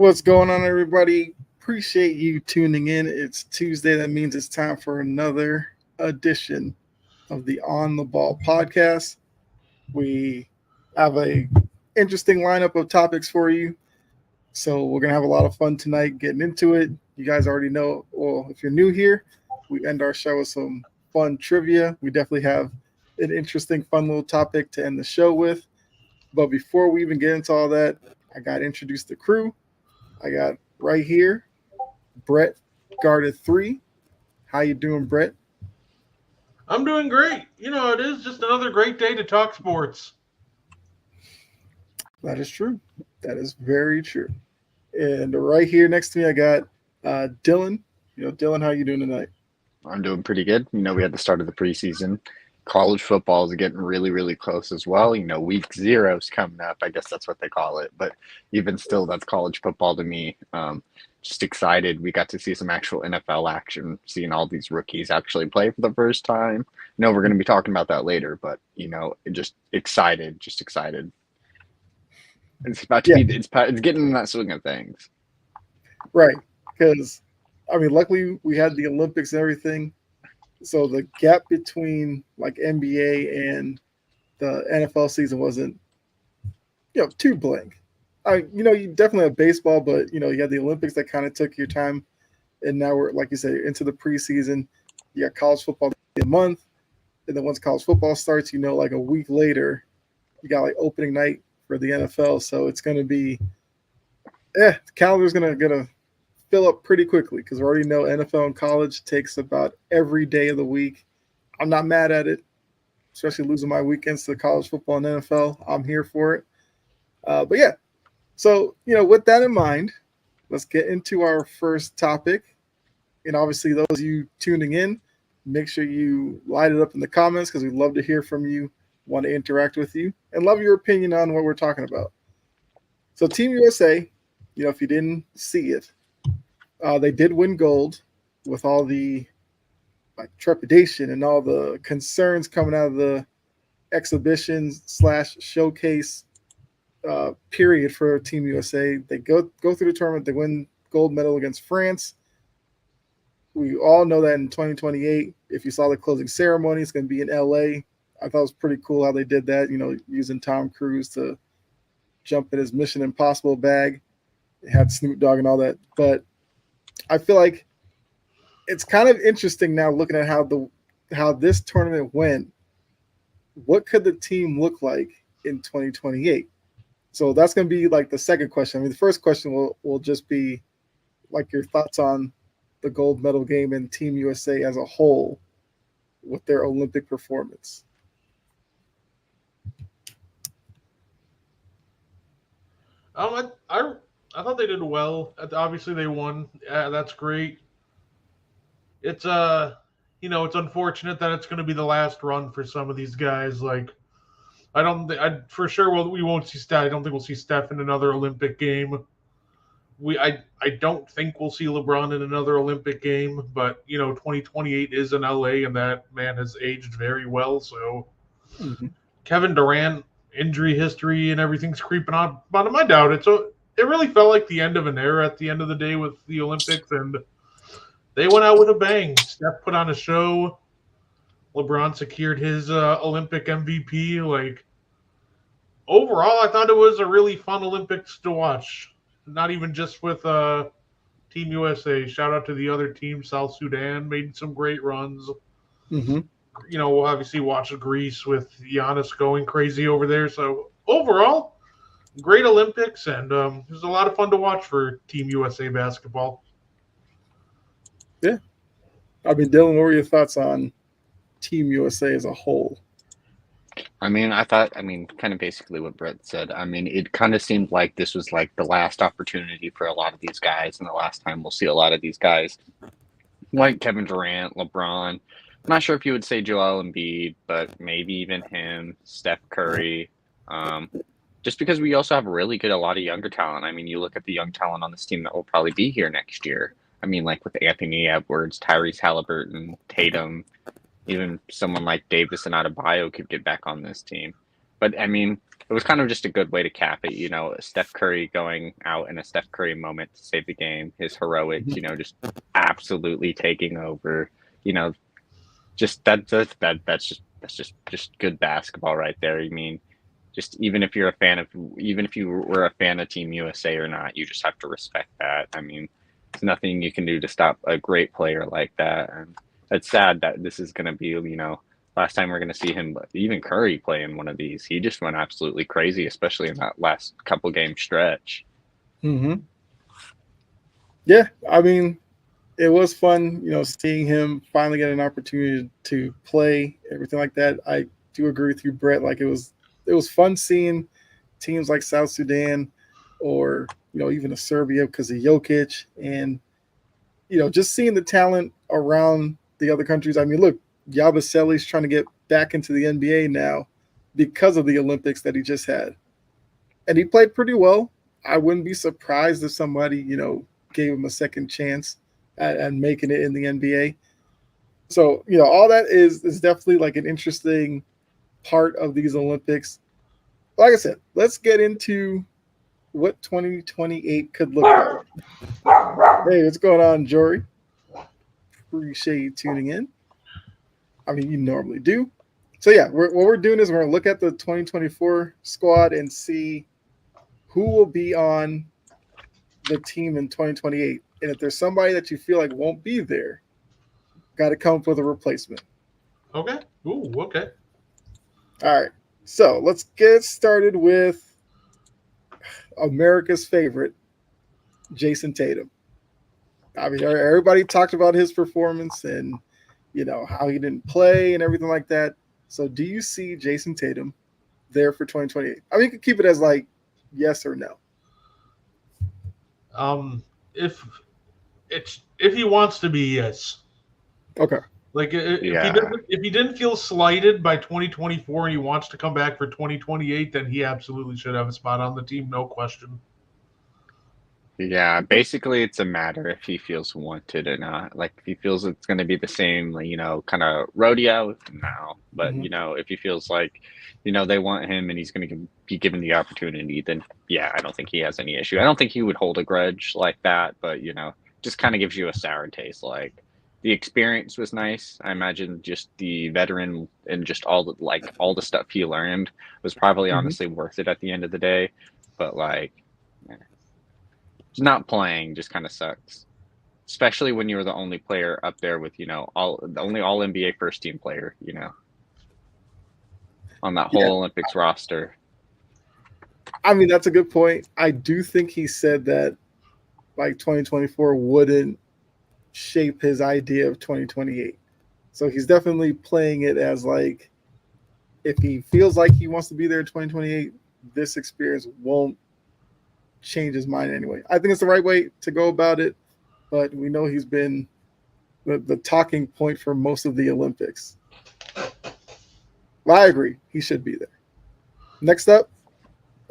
What's going on, everybody? Appreciate you tuning in. It's Tuesday. That means it's time for another edition of the On the Ball podcast. We have a interesting lineup of topics for you. So we're gonna have a lot of fun tonight getting into it. You guys already know. Well, if you're new here, we end our show with some fun trivia. We definitely have an interesting, fun little topic to end the show with. But before we even get into all that, I got to introduce the crew. I got right here Brett guarded 3. How you doing, Brett? I'm doing great. It is just another great day to talk sports. That is true. That is very true. And right here next to me, I got Dylan. Dylan, how you doing tonight? I'm doing pretty good. We had the start of the preseason. College football is getting really, really close as well. Week 0 is coming up. I guess that's what they call it. But even still, that's college football to me. Just excited. We got to see some actual NFL action, seeing all these rookies actually play for the first time. We're going to be talking about that later, but, just excited. It's about to be, it's getting in that swing of things. Right. Because, luckily we had the Olympics and everything. So the gap between like NBA and the NFL season wasn't, too blank. You definitely have baseball, but you had the Olympics that kind of took your time, and now we're, like you say, into the preseason. You got college football a month, and then once college football starts, like a week later, you got like opening night for the NFL. So it's going to be, the calendar's gonna fill up pretty quickly because we already know NFL and college takes about every day of the week. I'm not mad at it, especially losing my weekends to college football and NFL. I'm here for it. But yeah, so with that in mind, let's get into our first topic. And obviously, those of you tuning in, make sure you light it up in the comments because we'd love to hear from you, want to interact with you, and love your opinion on what we're talking about. So Team USA, if you didn't see it, they did win gold with all the trepidation and all the concerns coming out of the exhibition/showcase period for Team USA. They go through the tournament. They win gold medal against France. We all know that in 2028, if you saw the closing ceremony, it's going to be in LA. I thought it was pretty cool how they did that, using Tom Cruise to jump in his Mission Impossible bag. They had Snoop Dogg and all that. But I feel like it's kind of interesting now looking at how this tournament went. What could the team look like in 2028? So that's going to be like the second question. The first question will just be like your thoughts on the gold medal game and Team USA as a whole with their Olympic performance. I thought they did well. Obviously, they won. That's great. It's unfortunate that it's going to be the last run for some of these guys. Like, for sure we won't see Steph. I don't think we'll see Steph in another Olympic game. I don't think we'll see LeBron in another Olympic game. But 2028 is in LA, and that man has aged very well. So, Kevin Durant, injury history and everything's creeping on. But I doubt it. So it really felt like the end of an era at the end of the day with the Olympics, and they went out with a bang. Steph put on a show. LeBron secured his Olympic MVP. Like, overall, I thought it was a really fun Olympics to watch. Not even just with Team USA. Shout out to the other team. South Sudan made some great runs. We'll obviously watch Greece with Giannis going crazy over there. So overall, great Olympics, and it was a lot of fun to watch for Team USA basketball. Yeah. Dylan, what were your thoughts on Team USA as a whole? I thought, kind of basically what Brett said. It kind of seemed like this was like the last opportunity for a lot of these guys, and the last time we'll see a lot of these guys, like Kevin Durant, LeBron. I'm not sure if you would say Joel Embiid, but maybe even him, Steph Curry. Just because we also have a lot of younger talent. You look at the young talent on this team that will probably be here next year. Like with Anthony Edwards, Tyrese Halliburton, Tatum, even someone like Davis and Adebayo could get back on this team. But I mean, it was kind of just a good way to cap it. Steph Curry going out in a Steph Curry moment to save the game, his heroics. Just absolutely taking over. Just that's just good basketball right there. I mean, just even if you were a fan of Team USA or not, you just have to respect that. I mean, there's nothing you can do to stop a great player like that. And it's sad that this is going to be, last time we're going to see him, even Curry play in one of these. He just went absolutely crazy, especially in that last couple game stretch. Mm-hmm. Yeah, I mean, it was fun, seeing him finally get an opportunity to play, everything like that. I do agree with you, Brett. Like it was fun seeing teams like South Sudan or even a Serbia because of Jokic, and just seeing the talent around the other countries. I mean, look, Yabusele's trying to get back into the NBA now because of the Olympics that he just had, and he played pretty well. I wouldn't be surprised if somebody gave him a second chance at making it in the NBA. So all that is definitely like an interesting part of these Olympics. Like I said, let's get into what 2028 could look like. Hey, what's going on, Jory? Appreciate you tuning in. I mean, you normally do. So yeah, what we're doing is we're going to look at the 2024 squad and see who will be on the team in 2028. And if there's somebody that you feel like won't be there, got to come up with a replacement. Okay. Ooh, okay. All right. So let's get started with America's favorite, Jason Tatum. I mean, everybody talked about his performance and, how he didn't play and everything like that. So do you see Jason Tatum there for 2028? I mean, you could keep it as like yes or no. If he wants to be, yes. Okay. Like if he didn't feel slighted by 2024 and he wants to come back for 2028, then he absolutely should have a spot on the team, no question. Yeah, basically it's a matter if he feels wanted or not. Like if he feels it's going to be the same, kind of rodeo, no. But if he feels like, they want him and he's going to be given the opportunity, then yeah, I don't think he has any issue. I don't think he would hold a grudge like that, but just kind of gives you a sour taste. Like the experience was nice. I imagine just the veteran and just all the stuff he learned was probably honestly worth it at the end of the day. But not playing just kind of sucks, especially when you were the only player up there with the only all NBA first team player on that whole Olympics roster. I mean, that's a good point. I do think he said that like 2024 wouldn't shape his idea of 2028. So he's definitely playing it as like if he feels like he wants to be there in 2028, this experience won't change his mind anyway. I think it's the right way to go about it, but we know he's been the talking point for most of the Olympics. Well, I agree. He should be there. Next up,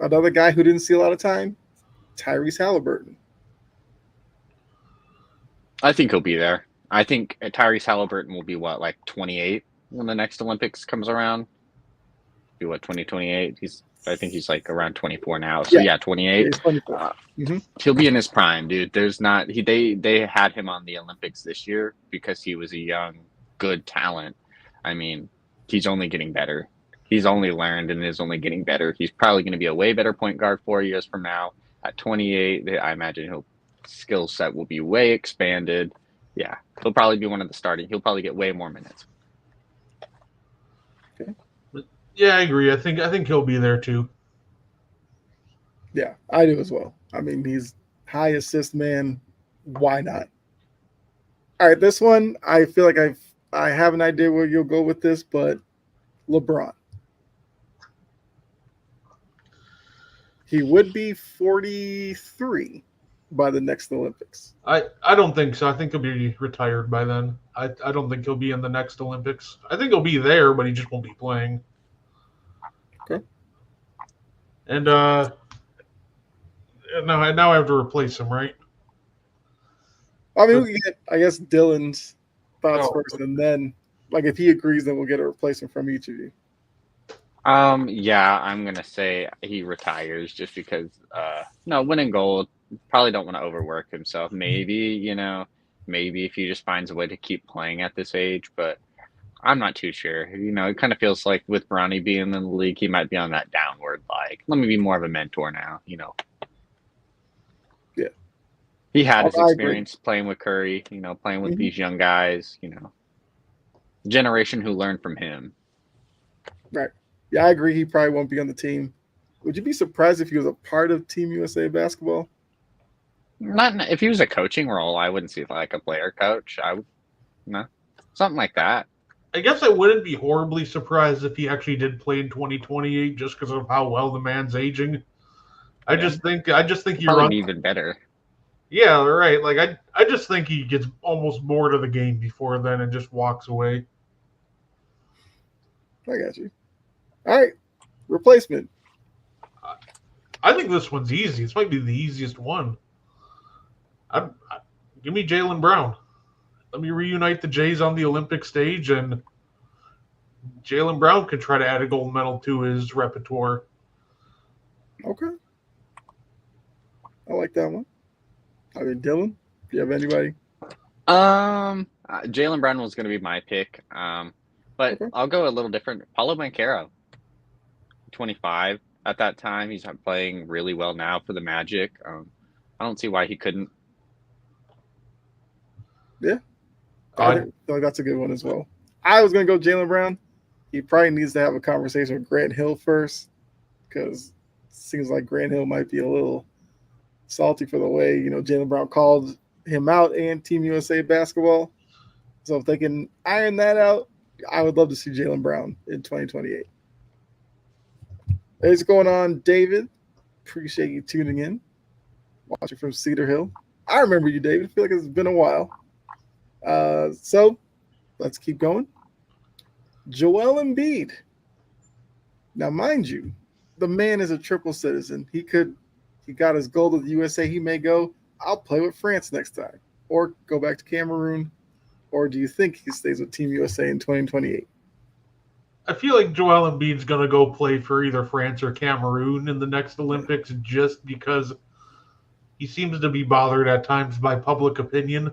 another guy who didn't see a lot of time, Tyrese Halliburton. I think he'll be there. I think Tyrese Halliburton will be 28 when the next Olympics comes around? 2028? I think he's like around 24 now. So yeah 28. He'll be in his prime, dude. They had him on the Olympics this year because he was a young, good talent. I mean, he's only getting better. He's only learned and is only getting better. He's probably going to be a way better point guard 4 years from now. At 28, I imagine his skill set will be way expanded. Yeah, he'll probably be one of the starting. He'll probably get way more minutes. Okay. Yeah, I agree. I think he'll be there too. Yeah, I do as well. I mean, he's high assist man. Why not? All right, this one I feel like I have an idea where you'll go with this, but LeBron. He would be 43 by the next Olympics. I don't think so. I think he'll be retired by then. I don't think he'll be in the next Olympics. I think he'll be there, but he just won't be playing. Okay. And now I have to replace him, right? I mean, we get, I guess, Dylan's thoughts first, and then, like, if he agrees, then we'll get a replacement from each of you. Yeah, I'm gonna say he retires just because no, winning gold, probably don't want to overwork himself. Maybe, maybe if he just finds a way to keep playing at this age, but I'm not too sure. It kind of feels like with Bronny being in the league, he might be on that downward, like, let me be more of a mentor now. Yeah. He had his I agree. experience playing with Curry, playing with Mhm. these young guys, generation who learned from him. Right. Yeah, I agree. He probably won't be on the team. Would you be surprised if he was a part of Team USA basketball? Not if he was a coaching role, I wouldn't see like a player coach. I would, no, something like that. I guess I wouldn't be horribly surprised if he actually did play in 2028 just because of how well the man's aging. I Yeah. just think he Probably runs. be even better. Yeah, right. Like I just think he gets almost bored of the game before then and just walks away. I got you. All right. Replacement. I think this one's easy. This might be the easiest one. Give me Jaylen Brown. Let me reunite the Jays on the Olympic stage, and Jaylen Brown could try to add a gold medal to his repertoire. Okay. I like that one. I mean, Dylan, do you have anybody? Jaylen Brown was going to be my pick. But Okay. I'll go a little different. Paulo Banchero, 25 at that time. He's playing really well now for the Magic. I don't see why he couldn't. Yeah. I feel like that's a good one as well. I was going to go Jaylen Brown. He probably needs to have a conversation with Grant Hill first because it seems like Grant Hill might be a little salty for the way, Jaylen Brown called him out and Team USA basketball. So if they can iron that out, I would love to see Jaylen Brown in 2028. Hey, what's going on, David? Appreciate you tuning in. Watching from Cedar Hill. I remember you, David. I feel like it's been a while. So let's keep going. Joel Embiid. Now, mind you, the man is a triple citizen. He got his gold with the USA. He may go, I'll play with France next time, or go back to Cameroon. Or do you think he stays with Team USA in 2028? I feel like Joel Embiid's going to go play for either France or Cameroon in the next Olympics just because he seems to be bothered at times by public opinion.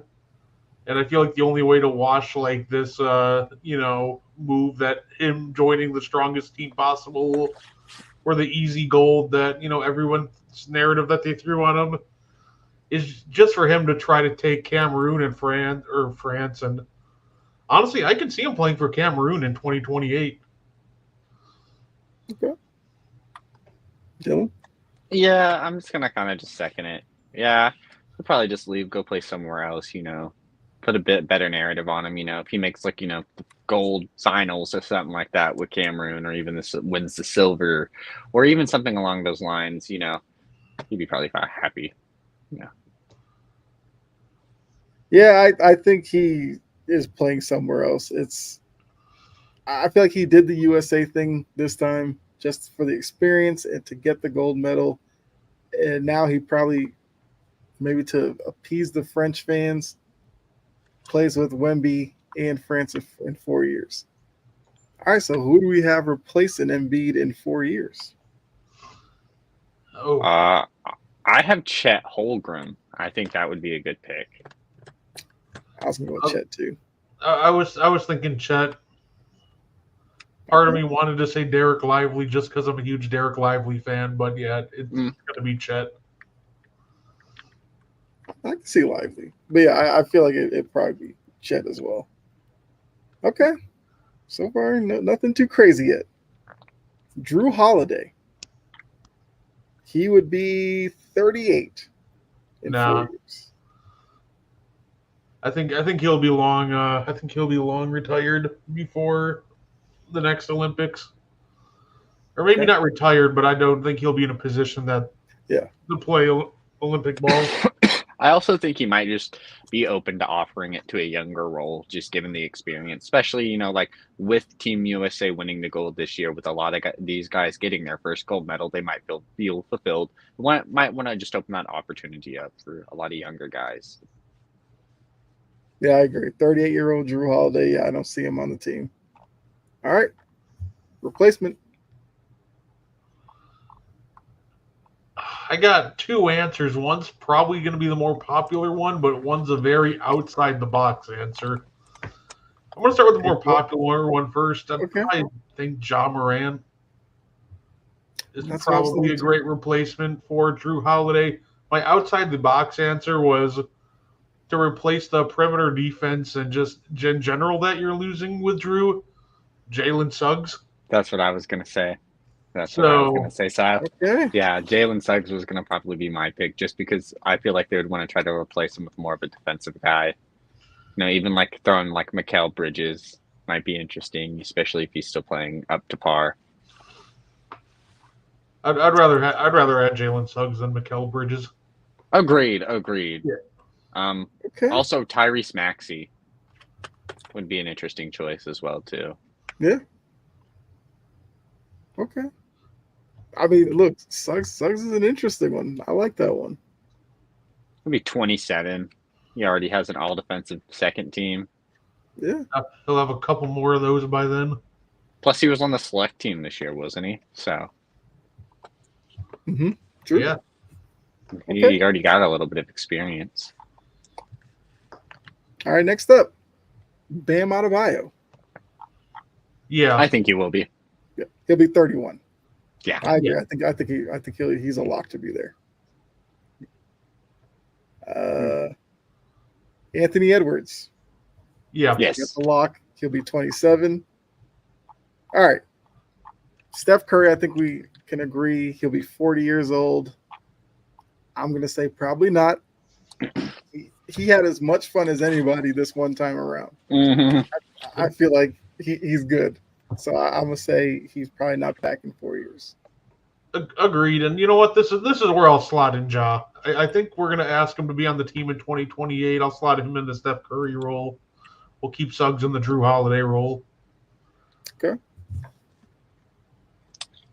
And I feel like the only way to wash like this, move that him joining the strongest team possible or the easy gold that, everyone's narrative that they threw on him is just for him to try to take Cameroon and France. And honestly, I can see him playing for Cameroon in 2028. Okay. Dylan? Yeah, I'm just going to kind of just second it. Yeah, he'll probably just leave, go play somewhere else, put a bit better narrative on him, if he makes like, gold finals or something like that with Cameroon, or even wins the silver, or even something along those lines, he'd be probably happy. Yeah, I think he is playing somewhere else. I feel like he did the USA thing this time just for the experience and to get the gold medal. And now he probably, maybe to appease the French fans, plays with Wemby and France in 4 years. All right, so who do we have replacing Embiid in 4 years? Oh, I have Chet Holmgren. I think that would be a good pick. I was going to go Chet too. I was thinking Chet. Part of me wanted to say Derek Lively just because I'm a huge Derek Lively fan, but yeah, it's going to be Chet. I can see Lively. But yeah, I feel like it'd probably be Chet as well. Okay. So far, nothing too crazy yet. Drew Holiday. He would be 38 in 4 years. I think he'll be long. I think he'll be long retired before the next Olympics, or maybe not retired, but I don't think he'll be in a position to play Olympic ball. I also think he might just be open to offering it to a younger role, just given the experience, especially, like with Team USA winning the gold this year, with a lot of these guys getting their first gold medal, they might feel fulfilled. Might want to just open that opportunity up for a lot of younger guys. Yeah, I agree. 38-year-old Drew Holiday. Yeah, I don't see him on the team. All right. Replacement. I got two answers. One's probably going to be the more popular one, but one's a very outside the box answer. I'm going to start with the more popular one first. I probably think Ja Morant is probably a great replacement for Drew Holiday. My outside the box answer was to replace the perimeter defense and just in general that you're losing with Drew, Jalen Suggs. That's what I was going to say. So, yeah, Jalen Suggs was going to probably be my pick just because I feel like they would want to try to replace him with more of a defensive guy. Even like throwing like Mikal Bridges might be interesting, especially if he's still playing up to par. I'd rather add Jalen Suggs than Mikal Bridges. Agreed. Yeah. Also, Tyrese Maxey would be an interesting choice as well too. Yeah. Okay. I mean, look, Suggs is an interesting one. I like that one. He'll be 27. He already has an all-defensive second team. Yeah. He'll have a couple more of those by then. Plus, he was on the select team this year, wasn't he? So. True. Yeah. He already got a little bit of experience. All right, next up, Bam Adebayo. Yeah. I think he will be. Yeah. He'll be 31. Yeah. I agree. I think he's a lock to be there. Anthony Edwards. Yeah. Yes. That's a lock. He'll be 27. All right. Steph Curry, I think we can agree he'll be 40 years old. I'm going to say probably not. He had as much fun as anybody this one time around. I feel like he's good. So I'm going to say he's probably not back in 4 years. Agreed. And you know what? This is where I'll slot in Ja. I think we're going to ask him to be on the team in 2028. I'll slot him in the Steph Curry role. We'll keep Suggs in the Drew Holiday role. Okay.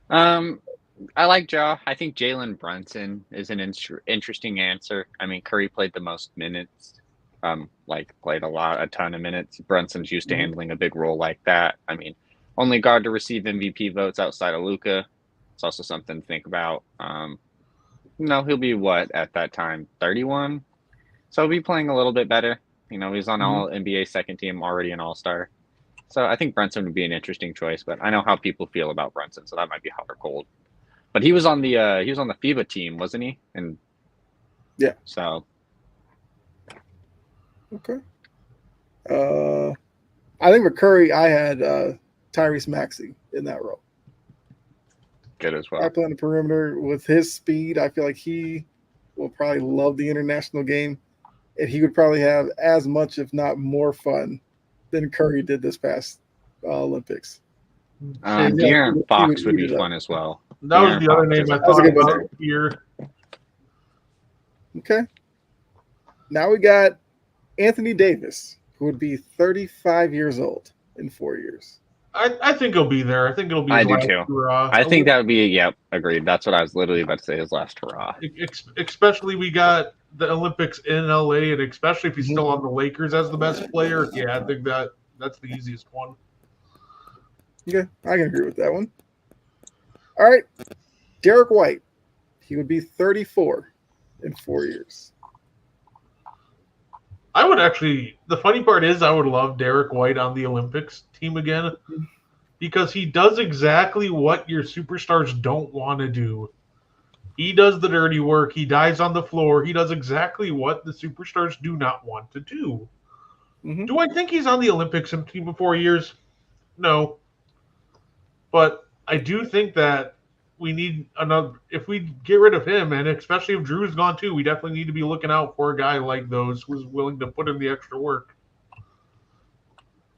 I like Ja. I think Jalen Brunson is an interesting answer. I mean, Curry played the most minutes, played a ton of minutes. Brunson's used to handling a big role like that. I mean, only guard to receive MVP votes outside of Luka. It's also something to think about. He'll be at that time, 31. So he'll be playing a little bit better. He's on all NBA second team, already an all-star. So I think Brunson would be an interesting choice, but I know how people feel about Brunson, so that might be hot or cold. But he was on the FIBA team, wasn't he? And yeah. So okay. I think with Curry, I had Tyrese Maxey in that role. Good as well. I play on the perimeter with his speed. I feel like he will probably love the international game, and he would probably have as much, if not more, fun than Curry did this past Olympics. De'Aaron Fox would be fun as well. That was the other name I thought about here. Okay. Now we got Anthony Davis, who would be 35 years old in 4 years. I think he'll be there. I think it'll be his last hurrah. I think that would be, agreed. That's what I was literally about to say, his last hurrah. Especially we got the Olympics in LA, and especially if he's still on the Lakers as the best player. Yeah, I think that's the easiest one. Okay, I can agree with that one. All right, Derek White. He would be 34 in 4 years. I would actually, the funny part is I would love Derek White on the Olympics team again because he does exactly what your superstars don't want to do. He does the dirty work. He dives on the floor. He does exactly what the superstars do not want to do. Do I think he's on the Olympics team in 4 years? No. But I do think that we need another. If we get rid of him, and especially if Drew's gone too, we definitely need to be looking out for a guy like those who's willing to put in the extra work.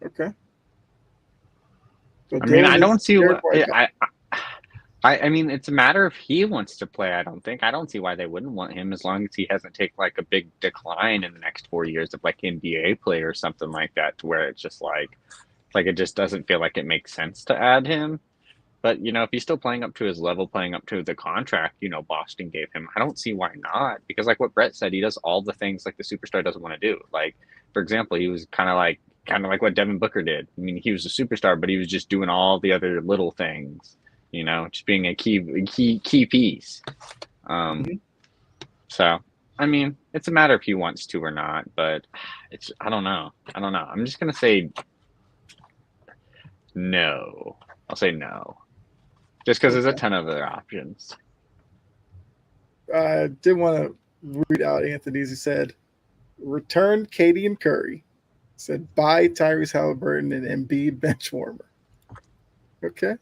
Okay. So I don't see what. I mean, it's a matter of he wants to play. I don't see why they wouldn't want him as long as he hasn't taken a big decline in the next 4 years of NBA play or something like that, to where it's just it just doesn't feel like it makes sense to add him. But, if he's still playing up to his level, playing up to the contract, Boston gave him, I don't see why not. Because like what Brett said, he does all the things like the superstar doesn't want to do. Like, for example, he was kind of like what Devin Booker did. I mean, he was a superstar, but he was just doing all the other little things, just being a key piece. Mhm. So, I mean, it's a matter if he wants to or not, but I don't know. I'm just going to say no. I'll say no. Just because there's a ton of other options. I did want to read out Anthony's. He said, return Katie and Curry. Said, bye Tyrese Halliburton and Embiid bench warmer. Okay.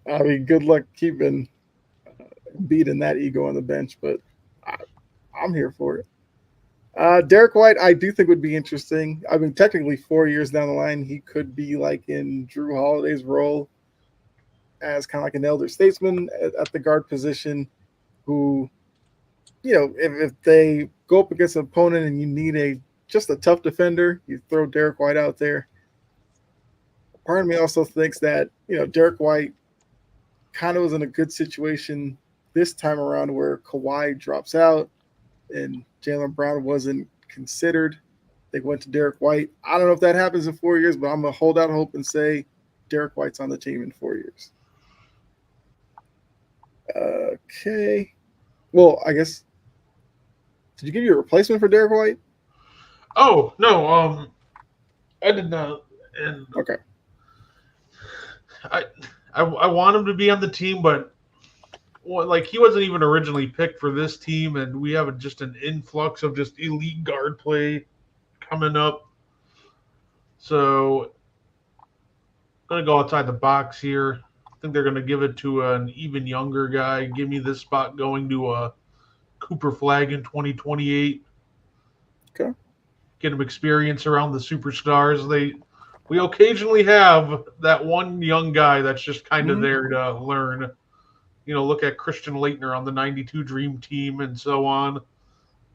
I mean, good luck keeping beating that ego on the bench, but I'm here for it. Derek White, I do think would be interesting. I mean, technically 4 years down the line, he could be like in Drew Holiday's role as kind of like an elder statesman at the guard position who, if they go up against an opponent and you need just a tough defender, you throw Derek White out there. Part of me also thinks that, Derek White kind of was in a good situation this time around where Kawhi drops out and Jaylen Brown wasn't considered. They went to Derek White. I don't know if that happens in 4 years, but I'm going to hold out hope and say Derek White's on the team in 4 years. Okay. Well, I guess, did you give you a replacement for Derek White? Oh, no. I did not. And okay. I want him to be on the team, but he wasn't even originally picked for this team, and we have just an influx of just elite guard play coming up. So I'm going to go outside the box here. I think they're going to give it to an even younger guy. Give me this spot going to Cooper Flag in 2028. Okay. Get him experience around the superstars. We occasionally have that one young guy that's just kind of there to learn. Look at Christian Laettner on the 92 Dream Team and so on.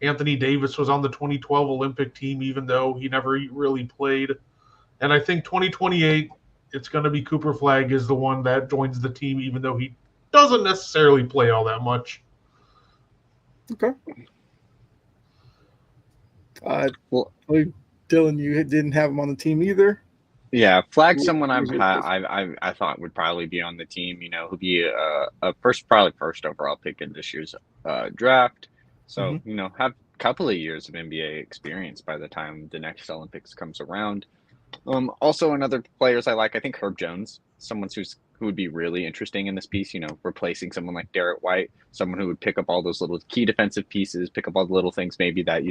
Anthony Davis was on the 2012 Olympic team, even though he never really played. And I think 2028, it's going to be Cooper Flag is the one that joins the team, even though he doesn't necessarily play all that much. Okay. Well, Dylan, you didn't have him on the team either. Yeah, Flag's someone I thought would probably be on the team. He'll be probably first overall pick in this year's draft. So have a couple of years of NBA experience by the time the next Olympics comes around. Also, another players I like, I think Herb Jones, someone who would be really interesting in this piece, replacing someone like Derek White, someone who would pick up all those little key defensive pieces, pick up all the little things maybe that,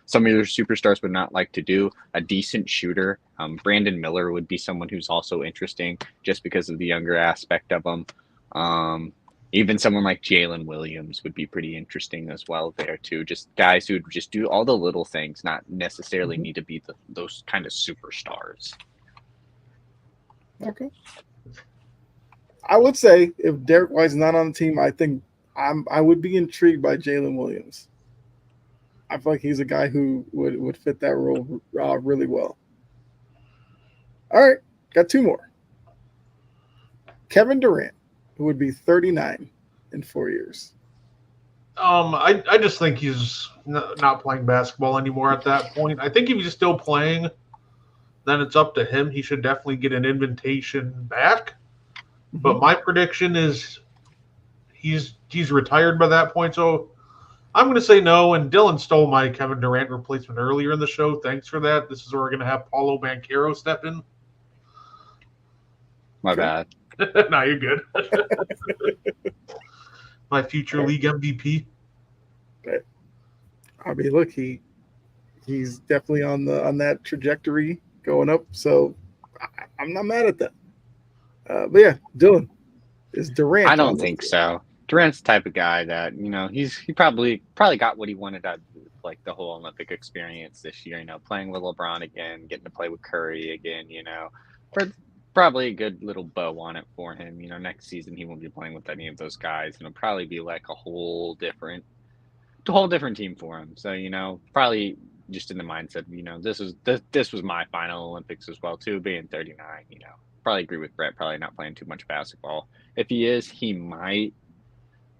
some of your superstars would not like to do. A decent shooter. Brandon Miller would be someone who's also interesting just because of the younger aspect of him. Even someone like Jalen Williams would be pretty interesting as well there too. Just guys who would just do all the little things, not necessarily need to be those kind of superstars. Okay. I would say if Derek White's not on the team, I think I would be intrigued by Jalen Williams. I feel like he's a guy who would fit that role really well. All right, got two more. Kevin Durant, who would be 39 in 4 years. I just think he's not playing basketball anymore at that point. I think if he's still playing, then it's up to him. He should definitely get an invitation back. But my prediction is he's retired by that point. So I'm going to say no. And Dylan stole my Kevin Durant replacement earlier in the show. Thanks for that. This is where we're going to have Paulo Banchero step in. My bad. No, you're good. My future league MVP. I mean, look, he's definitely on that trajectory going up. So I'm not mad at that. But yeah, Dylan, is Durant? I don't think so. Durant's the type of guy that he probably got what he wanted out of like the whole Olympic experience this year. Playing with LeBron again, getting to play with Curry again. Probably a good little bow on it for him. Next season he won't be playing with any of those guys, and it'll probably be like a whole different team for him. So probably just in the mindset, this was my final Olympics as well too, being 39. Probably agree with Brett. Probably not playing too much basketball. If he is, he might.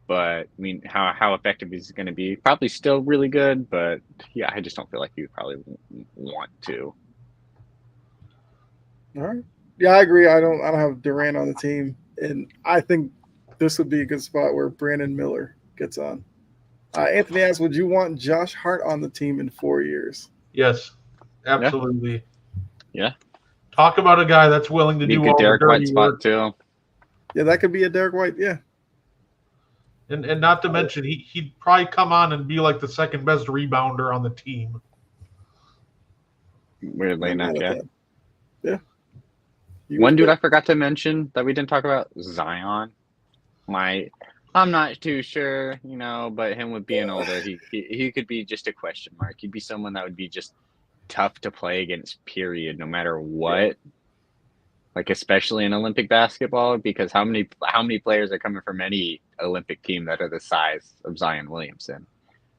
But I mean, how effective is he going to be? Probably still really good, but yeah, I just don't feel like he would probably want to. All right. Yeah, I agree. I don't have Durant on the team, and I think this would be a good spot where Brandon Miller gets on. Anthony asks, would you want Josh Hart on the team in 4 years? Yes, absolutely. Yeah. Talk about a guy that's willing to Be a do good all Derek the White dirty spot work. too. Yeah, that could be a Derek White. Yeah. And not to mention, he'd probably come on and be like the second best rebounder on the team. Weirdly enough, yeah. Yeah. One dude I forgot to mention that we didn't talk about, Zion. I'm not too sure, but him with being older, he could be just a question mark. He'd be someone that would be just tough to play against, period, no matter what. Yeah. Like, especially in Olympic basketball, because how many players are coming from any Olympic team that are the size of Zion Williamson?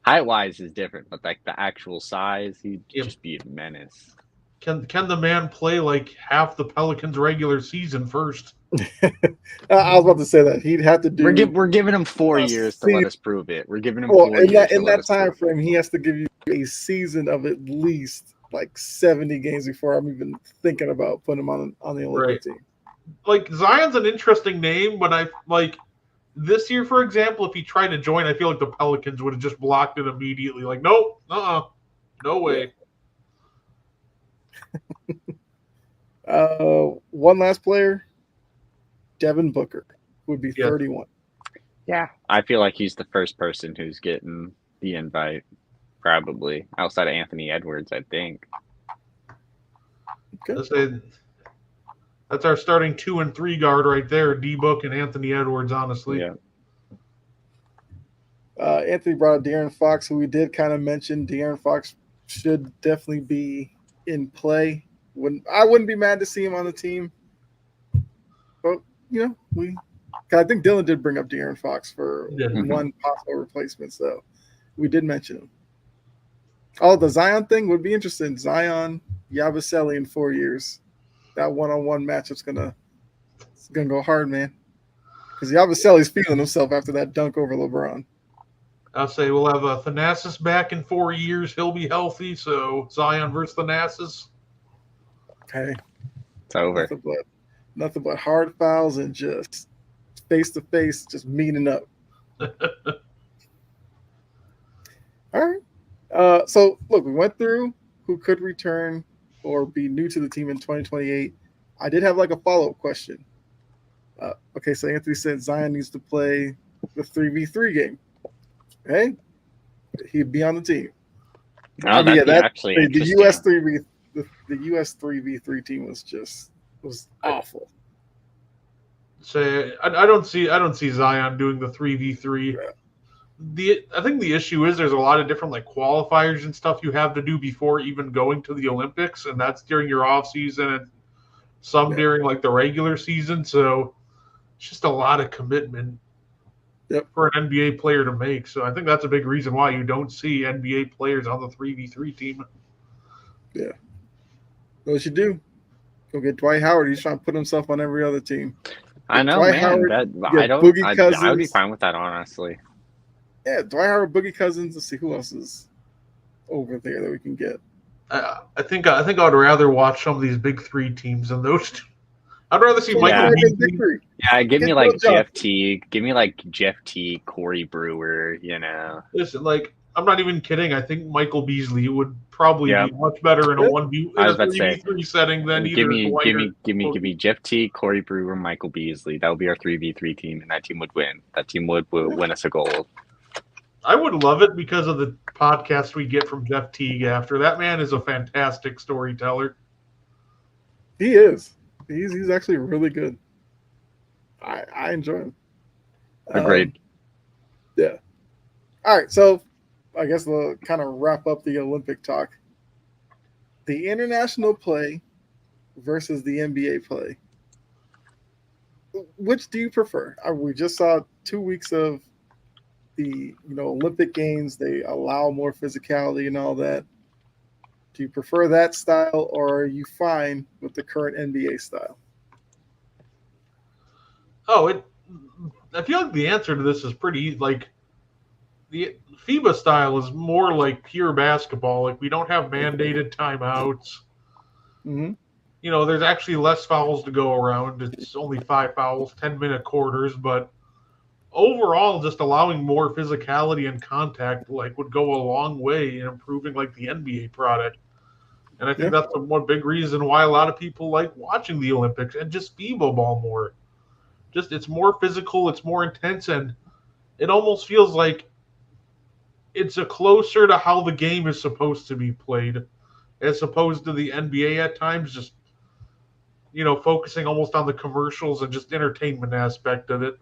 Height-wise is different, but like the actual size, he'd just be a menace. Can the man play like half the Pelicans' regular season first? I was about to say that he'd have to do. We're giving him 4 years to let us prove it. We're giving him 4 years. In that time frame, he has to give you a season of at least like 70 games before I'm even thinking about putting him on the Olympic team. Like, Zion's an interesting name, but I like this year, for example, if he tried to join, I feel like the Pelicans would have just blocked it immediately. Like, nope, no way. One last player, Devin Booker, would be 31. Yeah, I feel like he's the first person who's getting the invite, probably outside of Anthony Edwards, I think. Okay. That's our starting 2 and 3 guard right there, D-Book and Anthony Edwards, honestly. Yeah. Anthony brought up De'Aaron Fox, who we did kind of mention. De'Aaron Fox should definitely be in play. I wouldn't be mad to see him on the team. But, I think Dylan did bring up De'Aaron Fox for one possible replacement, so we did mention him. Oh, the Zion thing would be interesting. Zion, Yabusele in 4 years. That one-on-one matchup's gonna go hard, man. Because Yabusele's feeling himself after that dunk over LeBron. I'll say we'll have Thanasis back in 4 years. He'll be healthy, so Zion versus Thanasis. Okay. It's over. Nothing but hard fouls and just face-to-face, just meeting up. All right. So, look, we went through who could return or be new to the team in 2028. I did have like a follow-up question. Okay, so Anthony said Zion needs to play the 3v3 game. Okay? He'd be on the team. Oh, the US 3v3 team was awful. So I don't see Zion doing the 3v3. Yeah. I think the issue is there's a lot of different like qualifiers and stuff you have to do before even going to the Olympics, and that's during your off season and some during like the regular season. So it's just a lot of commitment for an NBA player to make. So I think that's a big reason why you don't see NBA players on the 3v3 team. Yeah. What you do? Go get Dwight Howard. He's trying to put himself on every other team. I know, Dwight man. Howard, I would be fine with that, honestly. Yeah, Dwight Howard, Boogie Cousins. Let's see who else is over there that we can get. I think I would rather watch some of these big 3 teams than those two. I'd rather see Michael Beasley. Yeah, give me like Jeff Teague. Give me like Jeff Teague, Corey Brewer. Listen, like I'm not even kidding. I think Michael Beasley would probably be much better in a 3v3 setting than either. Give me Jeff Teague, Corey Brewer, Michael Beasley. That would be our 3v3 team, and that team would win. That team would win us a gold. I would love it because of the podcast we get from Jeff Teague after. That man is a fantastic storyteller. He is. He's actually really good. I enjoy him. Agreed. Yeah. All right, so I guess we'll kind of wrap up the Olympic talk. The international play versus the NBA play. Which do you prefer? We just saw 2 weeks of the Olympic Games. They allow more physicality and all that. Do you prefer that style, or are you fine with the current NBA style? I feel like the answer to this is pretty like the FIBA style is more like pure basketball. Like we don't have mandated timeouts. Mm-hmm. There's actually less fouls to go around. It's only 5 fouls, 10-minute quarters, but overall, just allowing more physicality and contact like would go a long way in improving like the NBA product. And I think Yeah. that's one big reason why a lot of people like watching the Olympics and just FIBA ball more. Just it's more physical, it's more intense, and it almost feels like it's a closer to how the game is supposed to be played, as opposed to the NBA at times, just focusing almost on the commercials and just entertainment aspect of it.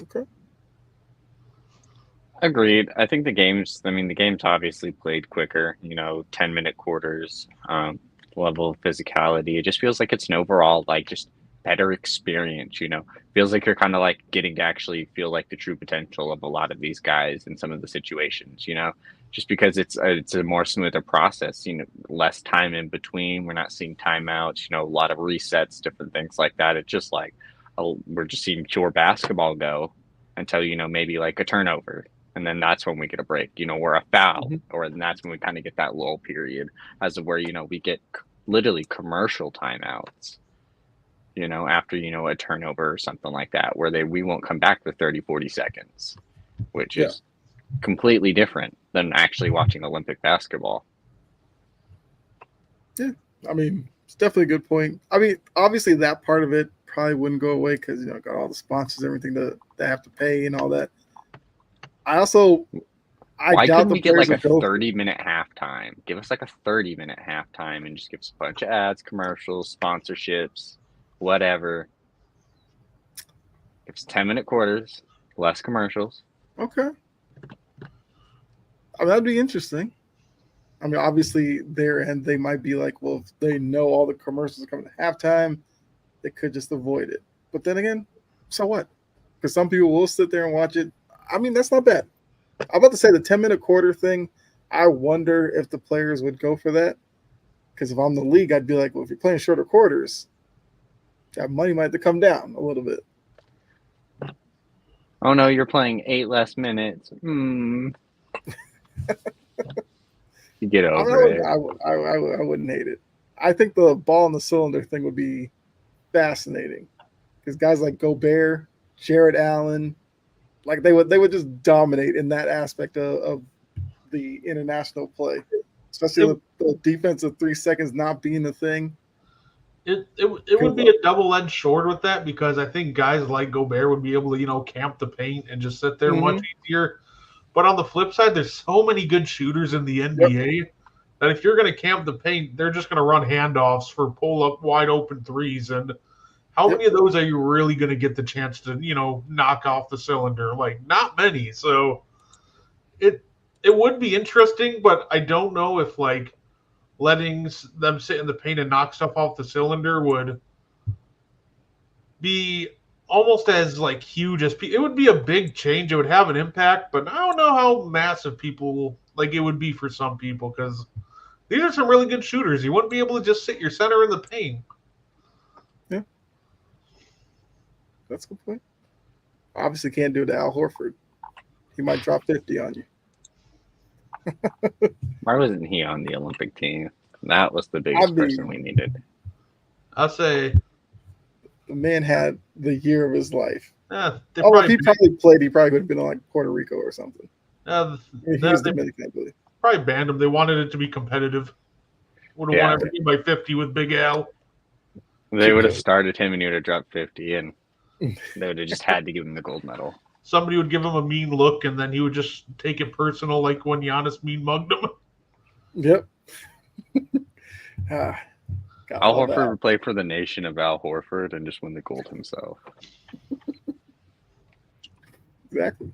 Okay. Agreed. I think the game's obviously played quicker, 10-minute quarters, level of physicality. It just feels like it's an overall, like, just better experience, Feels like you're kind of like getting to actually feel like the true potential of a lot of these guys in some of the situations, just because it's a more smoother process, less time in between. We're not seeing timeouts, a lot of resets, different things like that. It's just like, we're just seeing pure basketball go until, maybe like a turnover. And then that's when we get a break, or a foul, or then that's when we kind of get that lull period as of where, we get literally commercial timeouts, after, a turnover or something like that, where we won't come back for 30, 40 seconds, which is completely different than actually watching Olympic basketball. Yeah. I mean, it's definitely a good point. I mean, obviously that part of it probably wouldn't go away because, got all the sponsors, everything that they have to pay and all that. Why doubt couldn't the we get like a players would go 30-minute halftime? Give us like a 30-minute halftime and just give us a bunch of ads, commercials, sponsorships, whatever. Give us 10-minute quarters, less commercials. Okay. I mean, that'd be interesting. I mean, obviously, their end, they might be like, well, if they know all the commercials are coming at halftime, they could just avoid it. But then again, so what? Because some people will sit there and watch it. I mean, that's not bad. I'm about to say the 10-minute quarter thing. I wonder if the players would go for that. Because if I'm the league, I'd be like, well, if you're playing shorter quarters, that money might have to come down a little bit. Oh no, you're playing 8 less minutes. You get over it. I wouldn't hate it. I think the ball in the cylinder thing would be fascinating because guys like Gobert, Jared Allen, like they would just dominate in that aspect of the international play, especially the defense of 3 seconds not being a thing. It would be a double-edged sword with that because I think guys like Gobert would be able to, camp the paint and just sit there much easier. But on the flip side, there's so many good shooters in the NBA that if you're going to camp the paint, they're just going to run handoffs for pull-up wide open threes. And how many of those are you really going to get the chance to, knock off the cylinder? Like, not many. So it would be interesting, but I don't know if, like, letting them sit in the paint and knock stuff off the cylinder would be almost as like huge as it would be a big change. It would have an impact, but I don't know how massive people like it would be for some people because these are some really good shooters. You wouldn't be able to just sit your center in the paint. Yeah, that's a good point. Obviously, can't do it to Al Horford. He might drop 50 on you. Why wasn't he on the Olympic team? That was the biggest person we needed. I'll say the man had the year of his life. If he probably played, he probably would have been in like Puerto Rico or something. He was Dominican, I believe. Probably banned him. They wanted it to be competitive. Would have won everything by 50 with Big Al. They would have started him and he would have dropped 50, and they would have just had to give him the gold medal. Somebody would give him a mean look, and then he would just take it personal, like when Giannis mean mugged him. Yep. Al Horford would play for the nation of Al Horford and just win the gold himself. Exactly.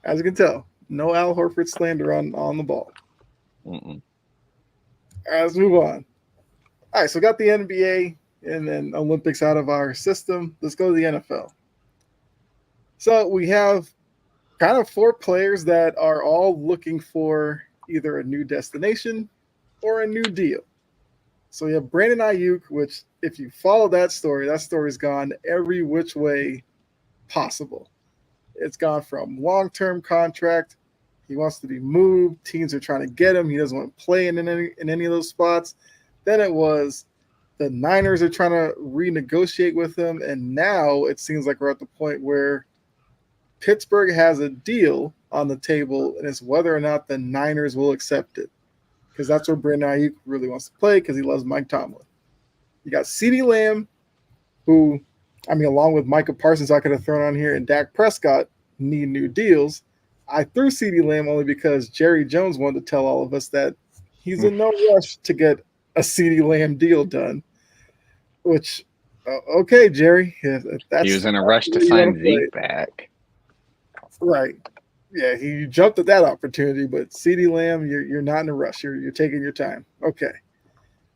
As you can tell, no Al Horford slander on the ball. Mm-mm. All right, let's move on. All right, so we got the NBA and then Olympics out of our system. Let's go to the NFL. So we have kind of 4 players that are all looking for either a new destination or a new deal. So we have Brandon Ayuk, which if you follow that story's gone every which way possible. It's gone from long-term contract. He wants to be moved. Teams are trying to get him. He doesn't want to play in any of those spots. Then it was The Niners are trying to renegotiate with him, and now it seems like we're at the point where Pittsburgh has a deal on the table, and it's whether or not the Niners will accept it. Because that's where Brandon Ayuk really wants to play because he loves Mike Tomlin. You got CeeDee Lamb, who, I mean, along with Micah Parsons, I could have thrown on here, and Dak Prescott need new deals. I threw CeeDee Lamb only because Jerry Jones wanted to tell all of us that he's in no rush to get a CeeDee Lamb deal done. Which, okay, Jerry, if that's He was in a rush to sign Zeke back. Right. Yeah, he jumped at that opportunity, but CeeDee Lamb, you're not in a rush. You're taking your time. Okay.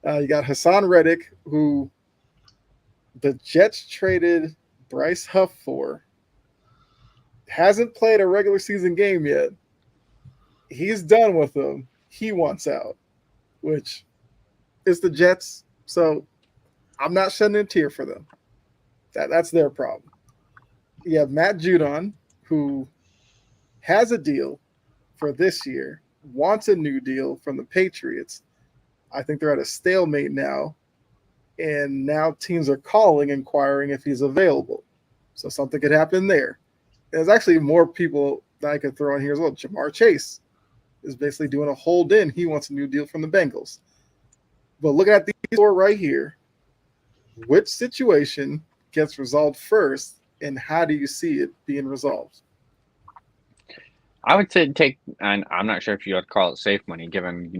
You got Hassan Reddick, who the Jets traded Bryce Huff for. Hasn't played a regular season game yet. He's done with them. He wants out, which is the Jets. So I'm not shedding a tear for them. That's their problem. You have Matt Judon, who has a deal for this year, wants a new deal from the Patriots. I think they're at a stalemate now, and now teams are calling, inquiring if he's available. So something could happen there. There's actually more people that I could throw in here as well. Jamar Chase is basically doing a hold in. He wants a new deal from the Bengals. But looking at these four right here, which situation gets resolved first, and how do you see it being resolved? I would say and I'm not sure if you would call it safe money given,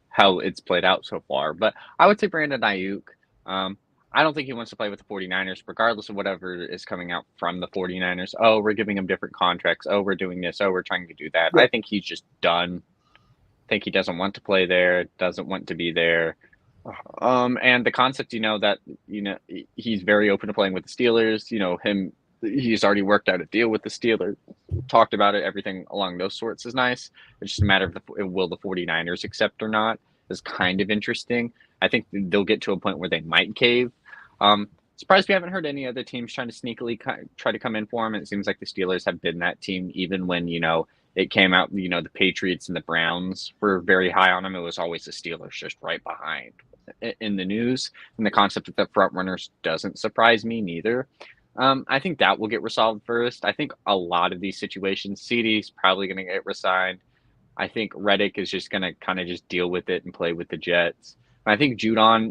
how it's played out so far, but I would say Brandon Ayuk. I don't think he wants to play with the 49ers, regardless of whatever is coming out from the 49ers. Oh, we're giving him different contracts. Oh, we're doing this. Oh, we're trying to do that. Yeah. I think he's just done. I think he doesn't want to play there, doesn't want to be there. And the concept, that, he's very open to playing with the Steelers, he's already worked out a deal with the Steelers, talked about it, everything along those sorts is nice. It's just a matter of will the 49ers accept or not is kind of interesting. I think they'll get to a point where they might cave. Surprised we haven't heard any other teams trying to sneakily try to come in for him. And it seems like the Steelers have been that team, even when, it came out, the Patriots and the Browns were very high on him. It was always the Steelers just right behind in the news. And the concept of the front runners doesn't surprise me neither. I think that will get resolved first. I think a lot of these situations, CD's probably going to get resigned. I think Reddick is just going to kind of just deal with it and play with the Jets. I think Judon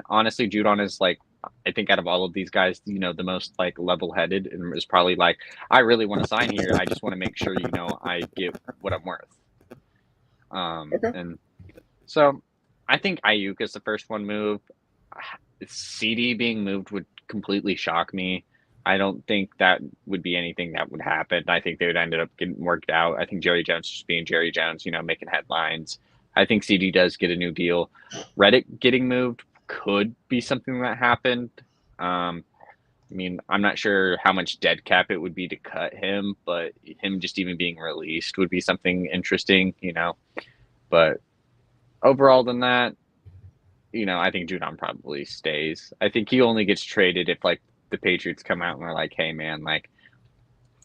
is I think out of all of these guys, the most level-headed and is probably I really want to sign here. I just want to make sure, I get what I'm worth. Okay. And so I think Ayuk is the first one moved. CD being moved would completely shock me. I don't think that would be anything that would happen. I think they would end up getting worked out. I think Jerry Jones just being Jerry Jones, making headlines. I think CD does get a new deal. Reddick getting moved could be something that happened. I'm not sure how much dead cap it would be to cut him, but him just even being released would be something interesting, But overall than that, I think Judon probably stays. I think he only gets traded if the Patriots come out and are like, hey man,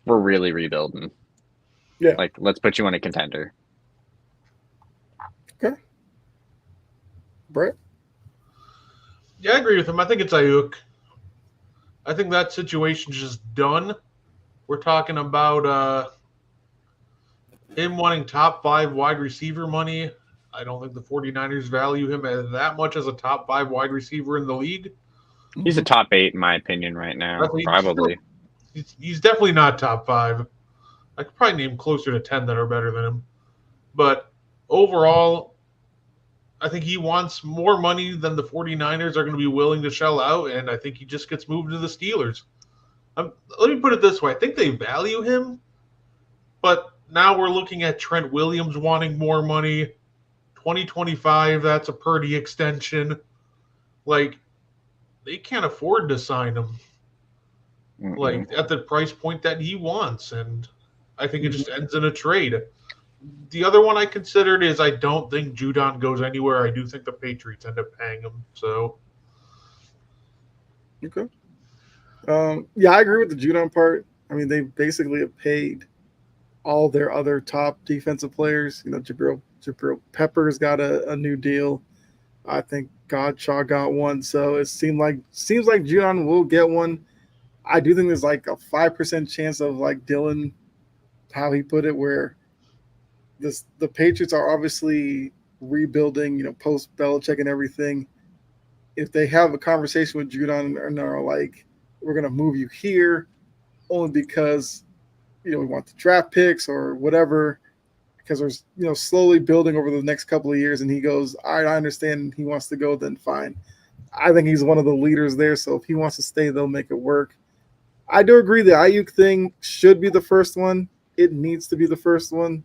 we're really rebuilding. Yeah. Let's put you on a contender. Okay. Brett? Yeah, I agree with him. I think it's Ayuk. I think that situation's just done. We're talking about him wanting top 5 wide receiver money. I don't think the 49ers value him as that much as a top 5 wide receiver in the league. He's a top 8 in my opinion right now, probably. He's definitely not top 5. I could probably name closer to 10 that are better than him. But overall, I think he wants more money than the 49ers are going to be willing to shell out, and I think he just gets moved to the Steelers. Let me put it this way. I think they value him, but now we're looking at Trent Williams wanting more money. 2025, that's a Purdy extension. They can't afford to sign him. At the price point that he wants, and I think it just ends in a trade. The other one I considered is I don't think Judon goes anywhere. I do think the Patriots end up paying him. So, okay. Yeah, I agree with the Judon part. They basically have paid all their other top defensive players. Jabril Pepper's got a new deal. I think Godshaw got one. So it seems like Judon will get one. I do think there's like a 5% chance of like Dylan, how he put it, where the Patriots are obviously rebuilding, post Belichick and everything. If they have a conversation with Judon and are like, we're gonna move you here only because we want the draft picks or whatever, because we're slowly building over the next couple of years, and he goes, all right, I understand he wants to go, then fine. I think he's one of the leaders there, so if he wants to stay, they'll make it work. I do agree the Ayuk thing should be the first one. It needs to be the first one.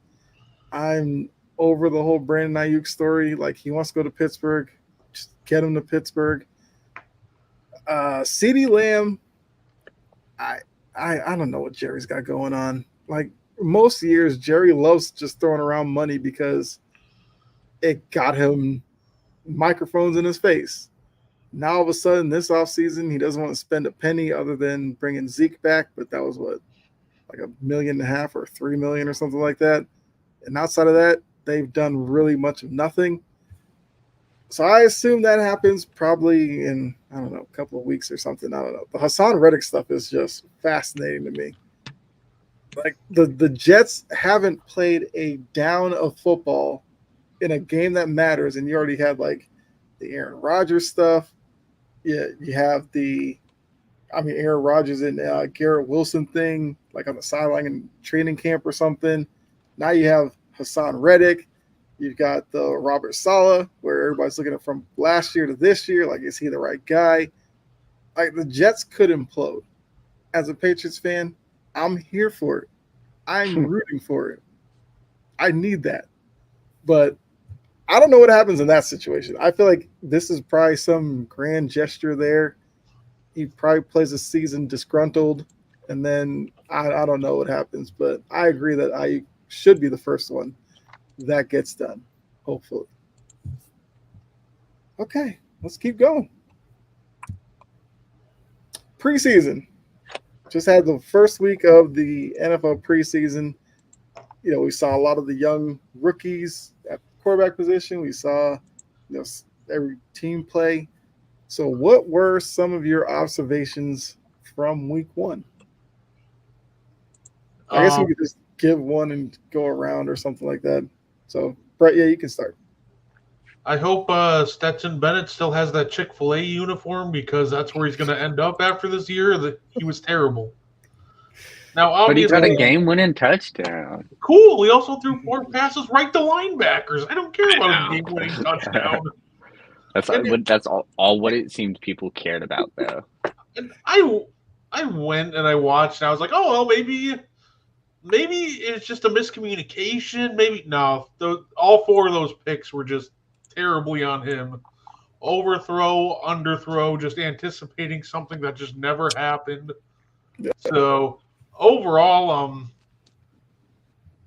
I'm over the whole Brandon Ayuk story. Like, he wants to go to Pittsburgh. Just get him to Pittsburgh. CeeDee Lamb, I don't know what Jerry's got going on. Like, most years, Jerry loves just throwing around money because it got him microphones in his face. Now, all of a sudden, this offseason, he doesn't want to spend a penny other than bringing Zeke back, but that was what, like $1.5 million or $3 million or something like that. And outside of that, they've done really much of nothing. So I assume that happens probably in, I don't know, a couple of weeks or something. I don't know. The Hassan Reddick stuff is just fascinating to me. Like, the Jets haven't played a down of football in a game that matters, and you already had like the Aaron Rodgers stuff. Yeah, you have Aaron Rodgers and Garrett Wilson thing, like on the sideline in training camp or something. Now you have Hassan Reddick. You've got the Robert Saleh, where everybody's looking at from last year to this year. Like, is he the right guy? Like, the Jets could implode. As a Patriots fan, I'm here for it. I'm rooting for it. I need that. But I don't know what happens in that situation. I feel like this is probably some grand gesture there. He probably plays a season disgruntled, and then I don't know what happens. But I agree that I should be the first one that gets done, hopefully. Okay, let's keep going. Preseason. Just had the first week of the NFL preseason. We saw a lot of the young rookies at the quarterback position. We saw every team play. So what were some of your observations from week one? I guess we could just give one and go around or something like that. So, Brett, yeah, you can start. I hope Stetson Bennett still has that Chick-fil-A uniform, because that's where he's going to end up after this year. He was terrible. Now, obviously, but he got a game-winning touchdown. Cool. He also threw 4 passes right to linebackers. I don't care about a game-winning touchdown. That's all what it seemed people cared about, though. And I went and I watched, and I was like, oh, well, maybe it's just a miscommunication. Maybe no. All 4 of those picks were just terribly on him. Overthrow, underthrow, just anticipating something that just never happened. So overall,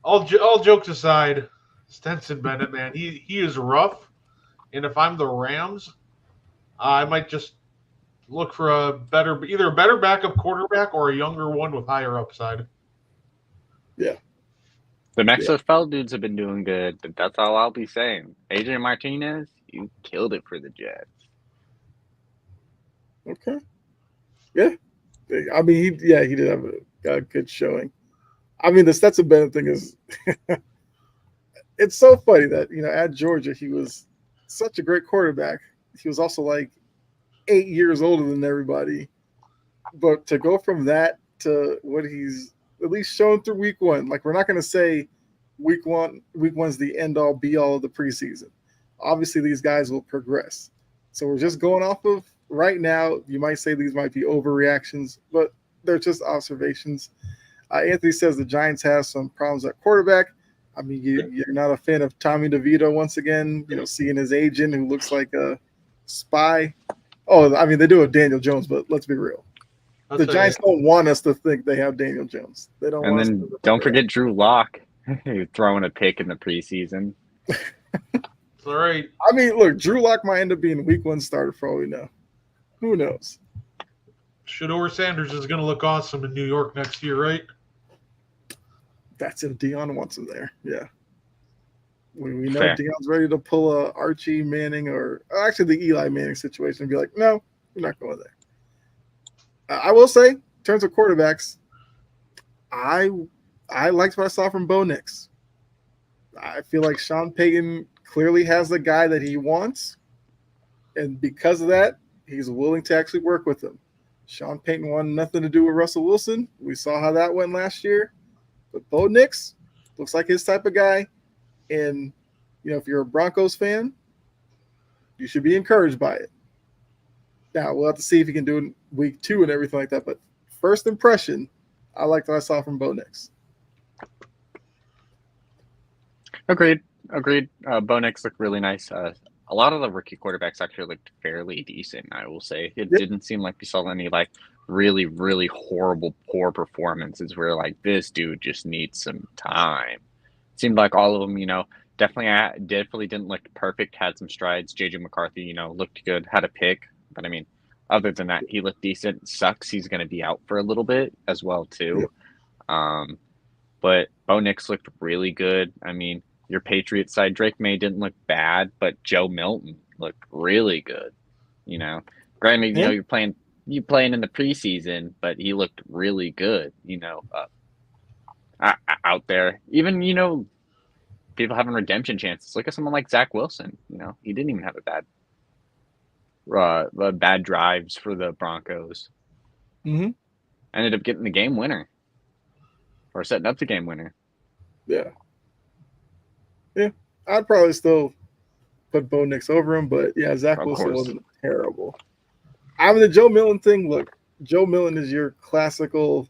all jokes aside, Stetson Bennett, man, he is rough. And if I'm the Rams, I might just look for either a better backup quarterback or a younger one with higher upside. Yeah. The XFL dudes have been doing good, but that's all I'll be saying. Adrian Martinez, you killed it for the Jets. Okay. Yeah. I mean, he did have a good showing. I mean, the Stetson Bennett thing is it's so funny that, at Georgia, he was such a great quarterback. He was also like 8 years older than everybody. But to go from that to what he's at least shown through week one, like, we're not going to say week one's the end all be all of the preseason. Obviously, these guys will progress. So we're just going off of right now. You might say these might be overreactions, but they're just observations. Anthony says the Giants have some problems at quarterback. I mean, you're not a fan of Tommy DeVito once again, seeing his agent who looks like a spy. Oh, I mean, they do have Daniel Jones, but let's be real. The Giants don't want us to think they have Daniel Jones. They don't. And then don't forget Drew Lock throwing a pick in the preseason. It's all right. I mean, look, Drew Lock might end up being week one starter for all we know. Who knows? Shedeur Sanders is going to look awesome in New York next year, right? That's if Dion wants him there. Yeah. We know Fair. Deion's ready to pull a Archie Manning or actually the Eli Manning situation and be like, no, we're not going there. I will say, in terms of quarterbacks, I liked what I saw from Bo Nix. I feel like Sean Payton clearly has the guy that he wants, and because of that, he's willing to actually work with him. Sean Payton wanted nothing to do with Russell Wilson. We saw how that went last year. But Bo Nix looks like his type of guy. And, if you're a Broncos fan, you should be encouraged by it. Now, we'll have to see if he can do it in week 2 and everything like that. But first impression, I liked what I saw from Bo Nix. Agreed. Bo Nix looked really nice. A lot of the rookie quarterbacks actually looked fairly decent, I will say. It didn't seem like we saw any really, really horrible, poor performances where this dude just needs some time. It seemed like all of them, definitely didn't look perfect, had some strides. JJ McCarthy, looked good, had a pick. But other than that, he looked decent. Sucks he's going to be out for a little bit as well, too. But Bo Nix looked really good. Your Patriots side, Drake May didn't look bad, but Joe Milton looked really good. Granted, you're playing in the preseason, but he looked really good. Out there, even people having redemption chances. Look at someone like Zach Wilson. He didn't even have bad drives for the Broncos. Mm-hmm. Ended up getting the game winner, or setting up the game winner. Yeah. I'd probably still put Bo Nix over him, but Zach Wilson wasn't terrible. The Joe Milton thing. Look, Joe Milton is your classical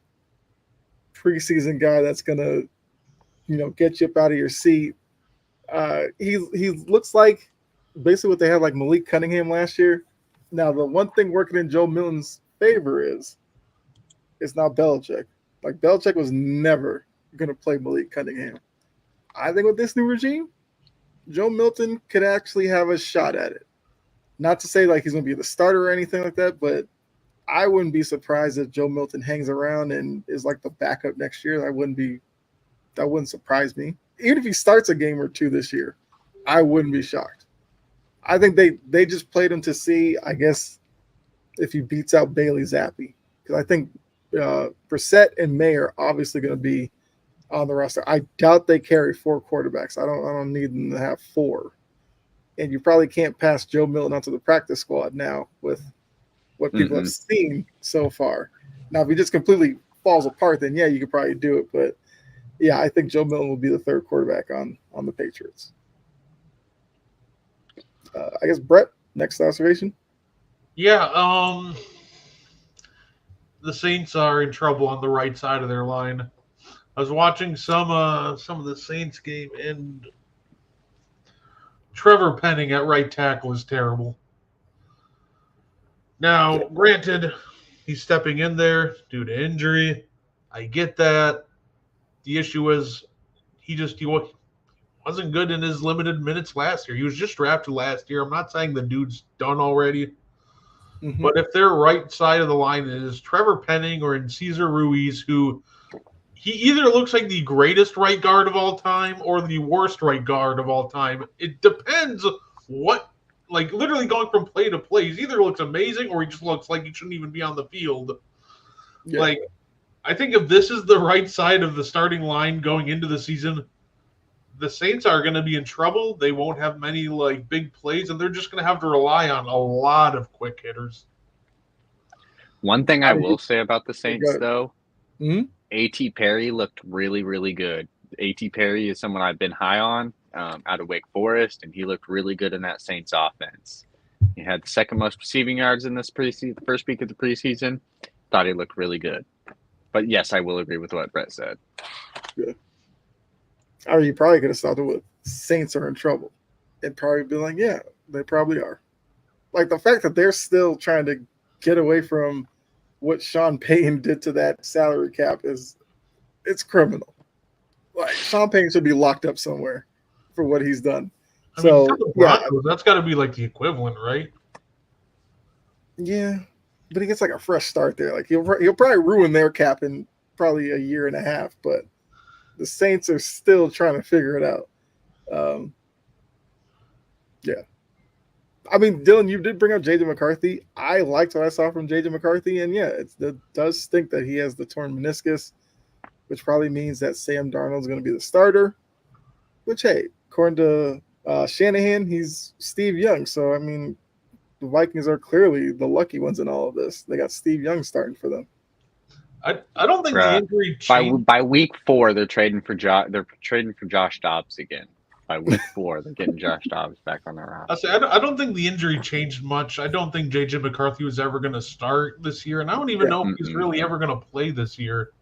preseason guy that's gonna, get you up out of your seat. He looks like basically what they had like Malik Cunningham last year. Now the one thing working in Joe Milton's favor is it's not Belichick. Like Belichick was never gonna play Malik Cunningham. I think with this new regime, Joe Milton could actually have a shot at it. Not to say he's going to be the starter or anything like that, but I wouldn't be surprised if Joe Milton hangs around and is the backup next year. That wouldn't surprise me. Even if he starts a game or two this year, I wouldn't be shocked. I think they just played him to see, I guess, if he beats out Bailey Zappi. Because I think Brissett and May are obviously going to be on the roster. I doubt they carry 4 quarterbacks. I don't need them to have 4. And you probably can't pass Joe Milton onto the practice squad now with what people have seen so far. Now, if he just completely falls apart, then you could probably do it. But I think Joe Milton will be the 3rd quarterback on the Patriots. I guess Brett, next observation. Yeah, the Saints are in trouble on the right side of their line. I was watching some of the Saints game, and Trevor Penning at right tackle is terrible. Now, granted, he's stepping in there due to injury. I get that. The issue is he wasn't good in his limited minutes last year. He was just drafted last year. I'm not saying the dude's done already. Mm-hmm. But if their right side of the line is Trevor Penning or in Cesar Ruiz, who he either looks like the greatest right guard of all time or the worst right guard of all time. It depends what, literally going from play to play. He either looks amazing or he just looks like he shouldn't even be on the field. Yeah. I think if this is the right side of the starting line going into the season, the Saints are going to be in trouble. They won't have many big plays, and they're just going to have to rely on a lot of quick hitters. One thing I will say about the Saints, though, A.T. Perry looked really, really good. A.T. Perry is someone I've been high on out of Wake Forest, and he looked really good in that Saints offense. He had the 2nd most receiving yards in this preseason, the first week of the preseason. Thought he looked really good. But yes, I will agree with what Brett said. Yeah. Or you probably could have started with Saints are in trouble and probably be like, yeah, they probably are. The fact that they're still trying to get away from what Sean Payton did to that salary cap it's criminal. Sean Payton should be locked up somewhere for what he's done. That's got to be the equivalent, right? Yeah, but he gets a fresh start there. He'll probably ruin their cap in probably a year and a half, but the Saints are still trying to figure it out. Um, yeah. I mean, Dylan, you did bring up JJ McCarthy. I liked what I saw from JJ McCarthy, and yeah, it does stink that he has the torn meniscus, which probably means that Sam Darnold's going to be the starter. Which, hey, according to Shanahan, he's Steve Young. So I mean, the Vikings are clearly the lucky ones in all of this. They got Steve Young starting for them. I don't think the Bruh. injury changed. By week 4, they're trading for Josh Dobbs again. By week 4, they're getting Josh Dobbs back on their roster. I don't think the injury changed much. I don't think JJ McCarthy was ever going to start this year, and I don't even know if he's really ever going to play this year.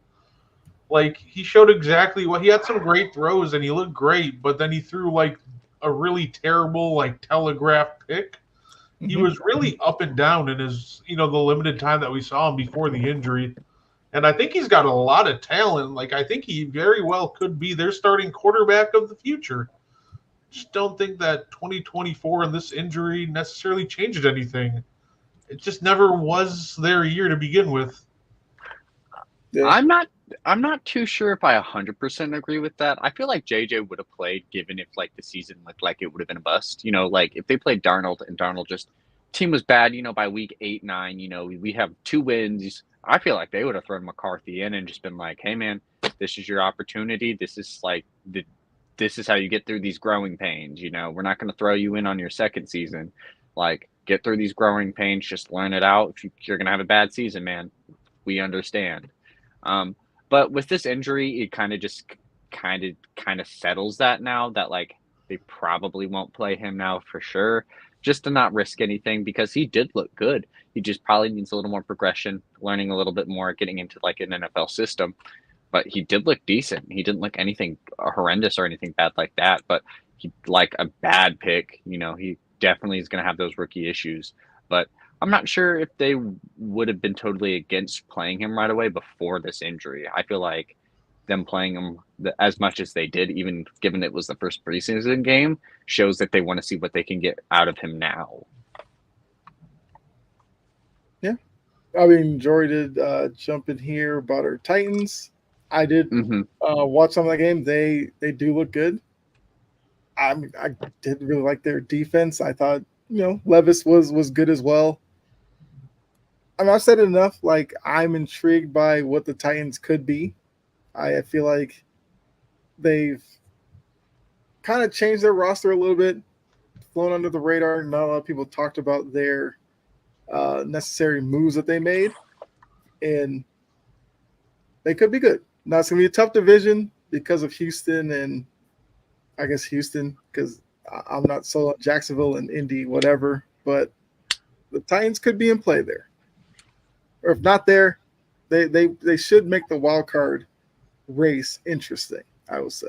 Like, he showed exactly what he had some great throws and he looked great, but then he threw like a really terrible like telegraph pick. He was really up and down in his the limited time that we saw him before the injury. And I think he's got a lot of talent. Like, I think he very well could be their starting quarterback of the future. Just don't think that 2024 and this injury necessarily changed anything. It just never was their year to begin with. Yeah. I'm not too sure if I 100% agree with that. I feel like JJ would have played given if like the season looked like it would have been a bust. Like if they played Darnold and Darnold just team was bad, by week 8, 9, we have 2 wins. I feel like they would have thrown McCarthy in and just been like, "Hey man, this is your opportunity. This is this is how you get through these growing pains. We're not going to throw you in on your second season. Like, get through these growing pains, just learn it out. If you're going to have a bad season, man, we understand." But with this injury, it kind of settles that now that like they probably won't play him now for sure, just to not risk anything because he did look good. He just probably needs a little more progression, learning a little bit more, getting into like an NFL system. But he did look decent. He didn't look anything horrendous or anything bad like that. But he like a bad pick. He definitely is going to have those rookie issues. But I'm not sure if they would have been totally against playing him right away before this injury. I feel like them playing him as much as they did, even given it was the first preseason game, shows that they want to see what they can get out of him now. Yeah. I mean, Jory did jump in here about our Titans. I did watch some of that game. They do look good. I did really like their defense. I thought, Levis was good as well. I mean, I've said it enough. Like, I'm intrigued by what the Titans could be. I feel like they've kind of changed their roster a little bit, flown under the radar. Not a lot of people talked about their necessary moves that they made, and they could be good. Now, it's going to be a tough division because of Houston and I guess Houston, because I'm not sold on Jacksonville and Indy, whatever, but the Titans could be in play there. Or if not there, they should make the wild card race interesting, I will say.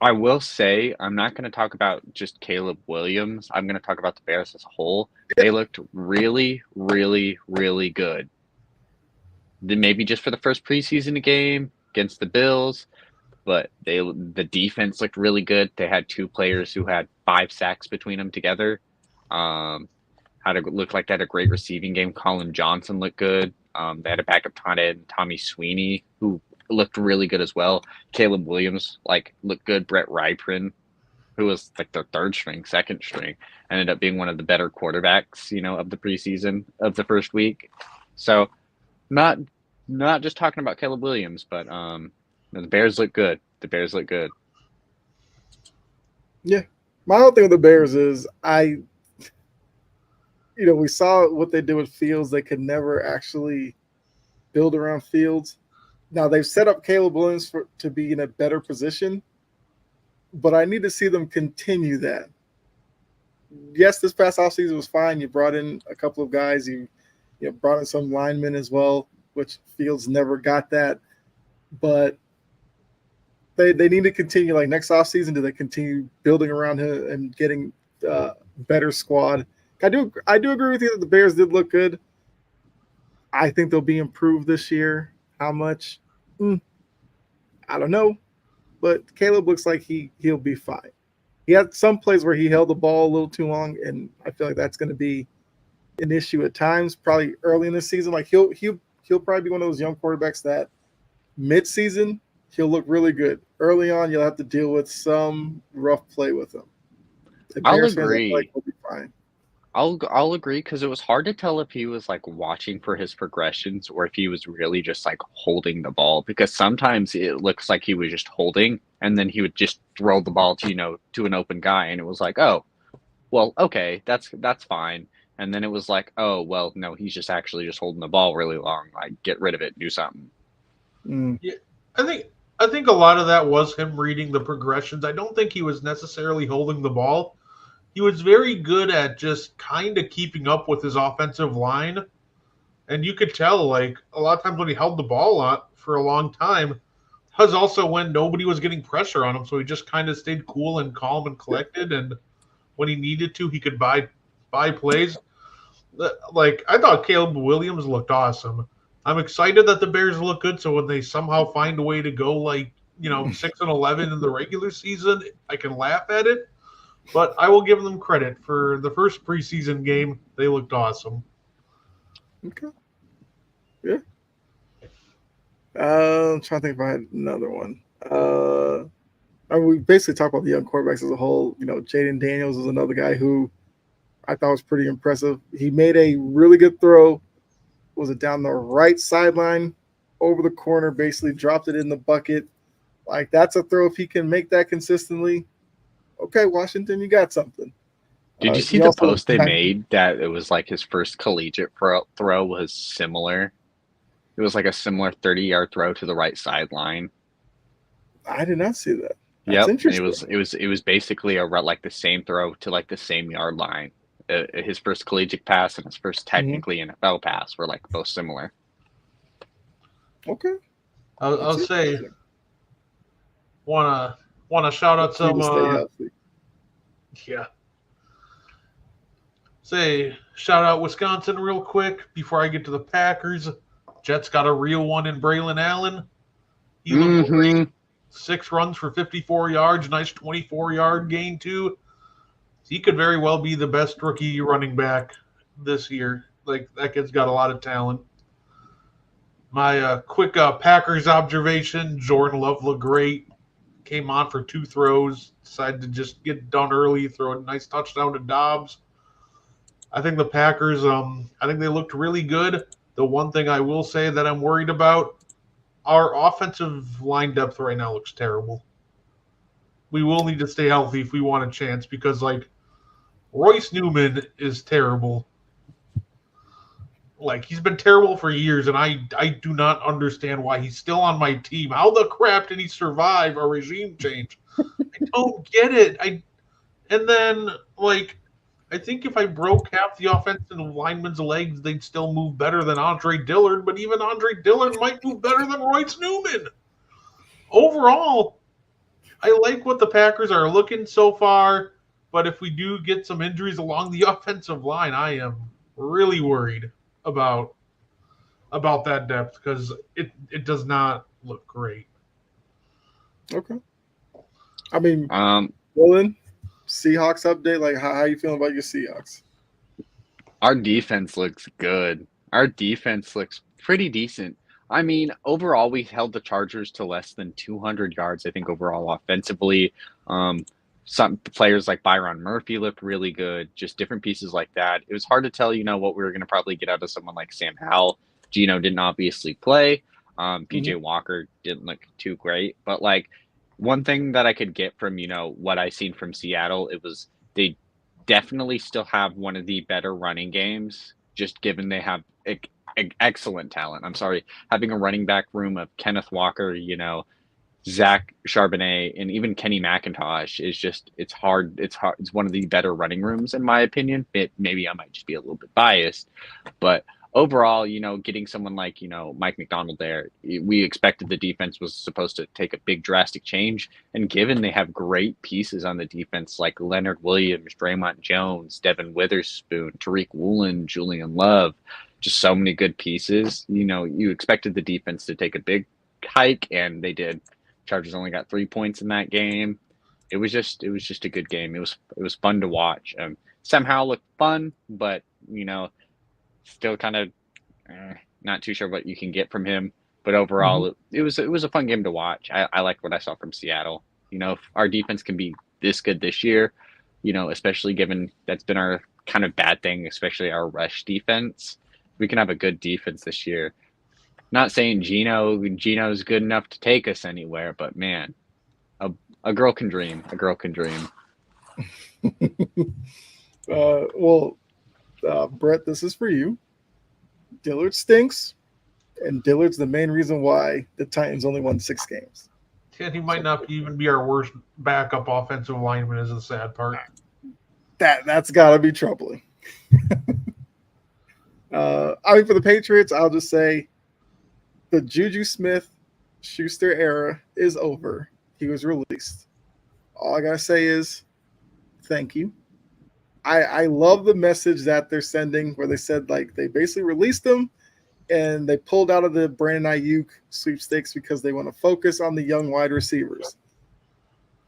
I will say I'm not going to talk about just Caleb Williams. I'm going to talk about the Bears as a whole. They looked really, really, really good. Maybe just for the first preseason game against the Bills, but the defense looked really good. They had 2 players who had 5 sacks between them together. Looked like they had a great receiving game. Colin Johnson looked good. They had a backup tight end, Tommy Sweeney, who looked really good as well. Caleb Williams looked good. Brett Rypien, who was like their 3rd string, 2nd string, ended up being one of the better quarterbacks, of the preseason of the first week. So not just talking about Caleb Williams, but the Bears look good. The Bears look good. Yeah. My whole thing with the Bears is we saw what they did with Fields. They could never actually build around Fields. Now, they've set up Caleb Williams to be in a better position, but I need to see them continue that. Yes, this past offseason was fine. You brought in a couple of guys. You brought in some linemen as well, which Fields never got that. But they need to continue. Like, next offseason, do they continue building around him and getting better squad? I do agree with you that the Bears did look good. I think they'll be improved this year. How much? I don't know. But Caleb looks like he'll be fine. He had some plays where he held the ball a little too long, and I feel like that's going to be an issue at times, probably early in the season. Like, he'll probably be one of those young quarterbacks that mid-season he'll look really good. Early on, you'll have to deal with some rough play with him. The I'll Bears fans, I feel like, agree. will be fine. I'll agree because it was hard to tell if he was like watching for his progressions or if he was really just like holding the ball because sometimes it looks like he was just holding and then he would just throw the ball to to an open guy and it was like, "Oh, well, okay, that's fine." And then it was like, "Oh, well, no, he's just actually just holding the ball really long. Like get rid of it, do something." Mm. Yeah, I think I think a lot of that was him reading the progressions. I don't think he was necessarily holding the ball. He was very good at just kind of keeping up with his offensive line, and you could tell like a lot of times when he held the ball on for a long time was also when nobody was getting pressure on him, so he just kind of stayed cool and calm and Yeah. collected, and when he needed to, he could buy plays. Like I thought Caleb Williams looked awesome. I'm excited that the Bears look good. So when they somehow find a way to go like 6-11 in the regular season, I can laugh at it. But I will give them credit for the first preseason game. They looked awesome. Okay. Yeah. I'm trying to think if I had another one. We basically talked about the young quarterbacks as a whole. Jaden Daniels is another guy who I thought was pretty impressive. He made a really good throw. Was it down the right sideline over the corner? Basically dropped it in the bucket. Like that's a throw. If he can make that consistently, okay, Washington, you got something. Did you see He the also post they made that it was like his first collegiate throw was similar? It was like a similar 30-yard throw to the right sideline. I did not see that. That's Yep, interesting. it was basically like the same throw to like the same yard line. His first collegiate pass and his first Mhm. technically NFL pass were like both similar. Okay, I'll that's say interesting. wanna shout out Key some to stay healthy. yeah. Say shout out Wisconsin real quick before I get to the Packers. Jets got a real one in Braylon Allen. He looked great. Mm-hmm. 6 runs for 54 yards, nice 24-yard gain too. He could very well be the best rookie running back this year. Like that kid's got a lot of talent. My quick Packers observation: Jordan Love looked great. Came on for 2 throws. Decided to just get done early. Throw a nice touchdown to Dobbs. I think the Packers. I think they looked really good. The one thing I will say that I'm worried about: our offensive line depth right now looks terrible. We will need to stay healthy if we want a chance because like Royce Newman is terrible. Like he's been terrible for years, and I do not understand why he's still on my team. How the crap did he survive a regime change? I don't get it. And then like I think if I broke half the offensive lineman's legs, they'd still move better than Andre Dillard. But even Andre Dillard might move better than Royce Newman. Overall, I like what the Packers are looking so far. But if we do get some injuries along the offensive line, I am really worried about that depth because it does not look great. Okay. I mean, Um, Dylan, Seahawks update. Like, how you feeling about your Seahawks? our defense looks good. Our defense looks pretty decent. I mean, overall, we held the Chargers to less than 200 yards, I think, overall offensively. Um, some players like Byron Murphy looked really good, just different pieces like that. It was hard to tell, what we were going to probably get out of someone like Sam Howell. Gino didn't obviously play. PJ Mm-hmm. Walker didn't look too great. But, like, one thing that I could get from, what I seen from Seattle, it was they definitely still have one of the better running games, just given they have excellent talent. I'm sorry, having a running back room of Kenneth Walker, Zach Charbonnet, and even Kenny McIntosh is just it's hard. It's hard. It's one of the better running rooms in my opinion. Maybe I might just be a little bit biased, but overall, getting someone like, Mike McDonald there, we expected the defense was supposed to take a big drastic change. And given they have great pieces on the defense like Leonard Williams, Draymond Jones, Devin Witherspoon, Tariq Woolen, Julian Love, just so many good pieces, you expected the defense to take a big hike, and they did. Chargers only got 3 points in that game. It was just a good game. It was fun to watch. Somehow looked fun, but still kind of not too sure what you can get from him. But overall, it was a fun game to watch. I liked what I saw from Seattle. You know, if our defense can be this good this year, you know, especially given that's been our kind of bad thing, especially our rush defense. We can have a good defense this year. Not saying Gino's good enough to take us anywhere, but man, a girl can dream. A girl can dream. Brett, this is for you. Dillard stinks, and Dillard's the main reason why the Titans only won 6 games. And he might not even be our worst backup offensive lineman, is the sad part. That's got to be troubling. I mean, for the Patriots, I'll just say the Juju Smith-Schuster era is over. He was released. All I got to say is thank you. I love the message that they're sending where they said, like, they basically released him and they pulled out of the Brandon Ayuk sweepstakes because they want to focus on the young wide receivers.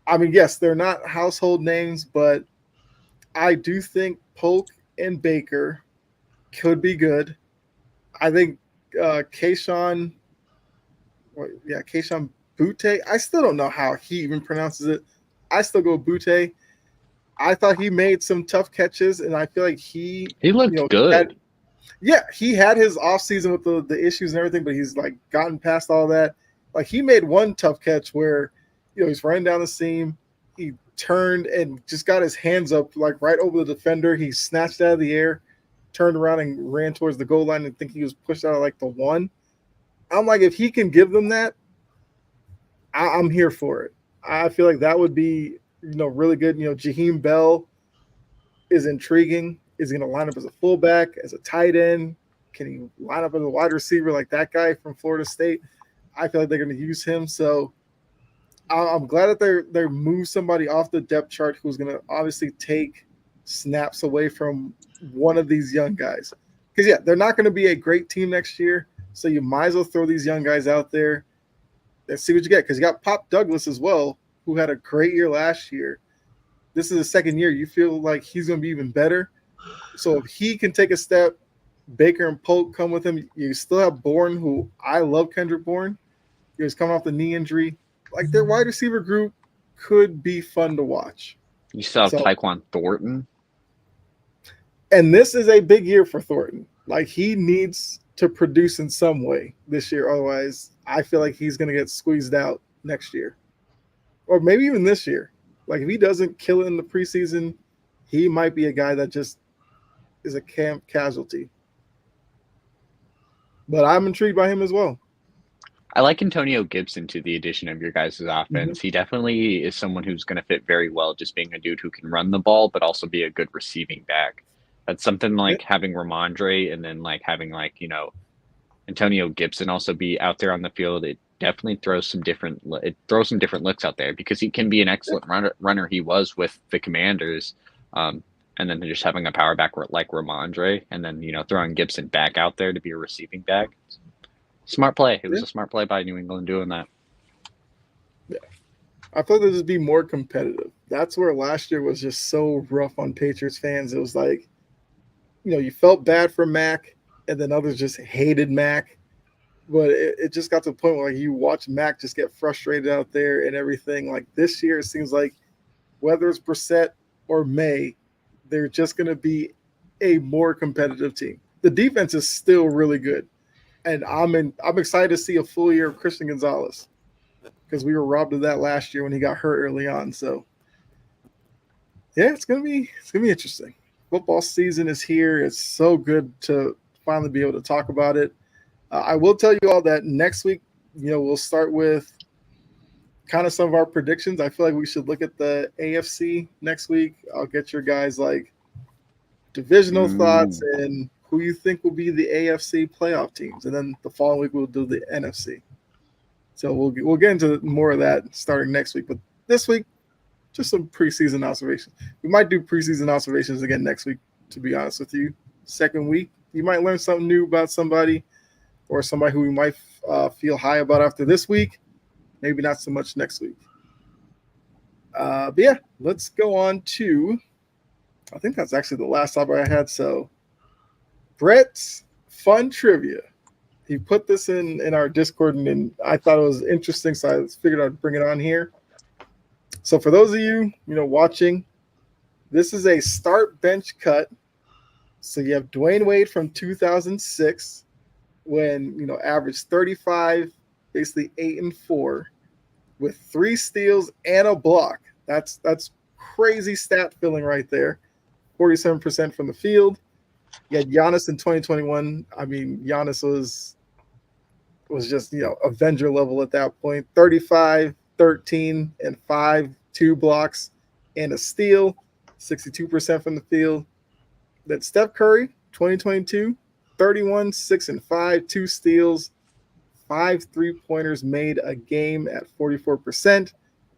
I mean, yes, they're not household names, but I do think Polk and Baker could be good. I think Kayshon Butte. I still don't know how he even pronounces it. I still go Butte. I thought he made some tough catches, and I feel like he looked good. He had his offseason with the issues and everything, but he's like gotten past all that. Like he made one tough catch where, he's running down the seam. He turned and just got his hands up like right over the defender. He snatched out of the air, turned around and ran towards the goal line and think he was pushed out of like the 1. I'm like, if he can give them that, I'm here for it. I feel like that would be, really good. Jaheim Bell is intriguing. Is he going to line up as a fullback, as a tight end? Can he line up as a wide receiver like that guy from Florida State? I feel like they're going to use him. So I'm glad that they moved somebody off the depth chart who's going to obviously take snaps away from one of these young guys. Because, they're not going to be a great team next year. So you might as well throw these young guys out there and see what you get. Because you got Pop Douglas as well, who had a great year last year. This is his second year. You feel like he's going to be even better. So if he can take a step, Baker and Polk come with him. You still have Bourne, who I love Kendrick Bourne. He was coming off the knee injury. Like their wide receiver group could be fun to watch. You still have Tyquan Thornton. And this is a big year for Thornton. Like he needs to produce in some way this year. Otherwise, I feel like he's going to get squeezed out next year. Or maybe even this year. Like if he doesn't kill it in the preseason, he might be a guy that just is a camp casualty. But I'm intrigued by him as well. I like Antonio Gibson to the addition of your guys' offense. He definitely is someone who's going to fit very well, just being a dude who can run the ball, but also be a good receiving back. That's something like having Ramondre and then like having Antonio Gibson also be out there on the field. It definitely throws some different looks out there because he can be an excellent runner. He was with the Commanders. And then just having a power back like Ramondre and then, throwing Gibson back out there to be a receiving back. Smart play. It was a smart play by New England doing that. Yeah. I thought they'd just be more competitive. That's where last year was just so rough on Patriots fans. It was like, you felt bad for Mac and then others just hated Mac. But it just got to the point where you watch Mac just get frustrated out there and everything. Like this year, it seems like whether it's Brissett or May, they're just going to be a more competitive team. The defense is still really good. And I'm excited to see a full year of Christian Gonzalez because we were robbed of that last year when he got hurt early on. So, it's gonna be interesting. Football season is here. It's so good to finally be able to talk about it. I will tell you all that next week, we'll start with kind of some of our predictions. I feel like we should look at the AFC next week. I'll get your guys like divisional thoughts and who you think will be the AFC playoff teams. And then the following week, we'll do the NFC. So we'll get into more of that starting next week. But this week, just some preseason observations. We might do preseason observations again next week, to be honest with you. Second week, you might learn something new about somebody or somebody who we might feel high about after this week. Maybe not so much next week. But let's go on to, I think that's actually the last topic I had. So Brett's fun trivia. he put this in our Discord, and I thought it was interesting, so I figured I'd bring it on here. So for those of you watching, this is a start bench cut. So you have Dwayne Wade from 2006, when averaged 35, basically 8-4, with 3 steals and a block. That's crazy stat filling right there. 47% from the field. You had Giannis in 2021. I mean, Giannis was just Avenger level at that point. 35, 13, and 5, 2 blocks, and a steal. 62% from the field. That Steph Curry, 2022, 31, 6 and 5, 2 steals, 5 3-pointers made a game at 44%,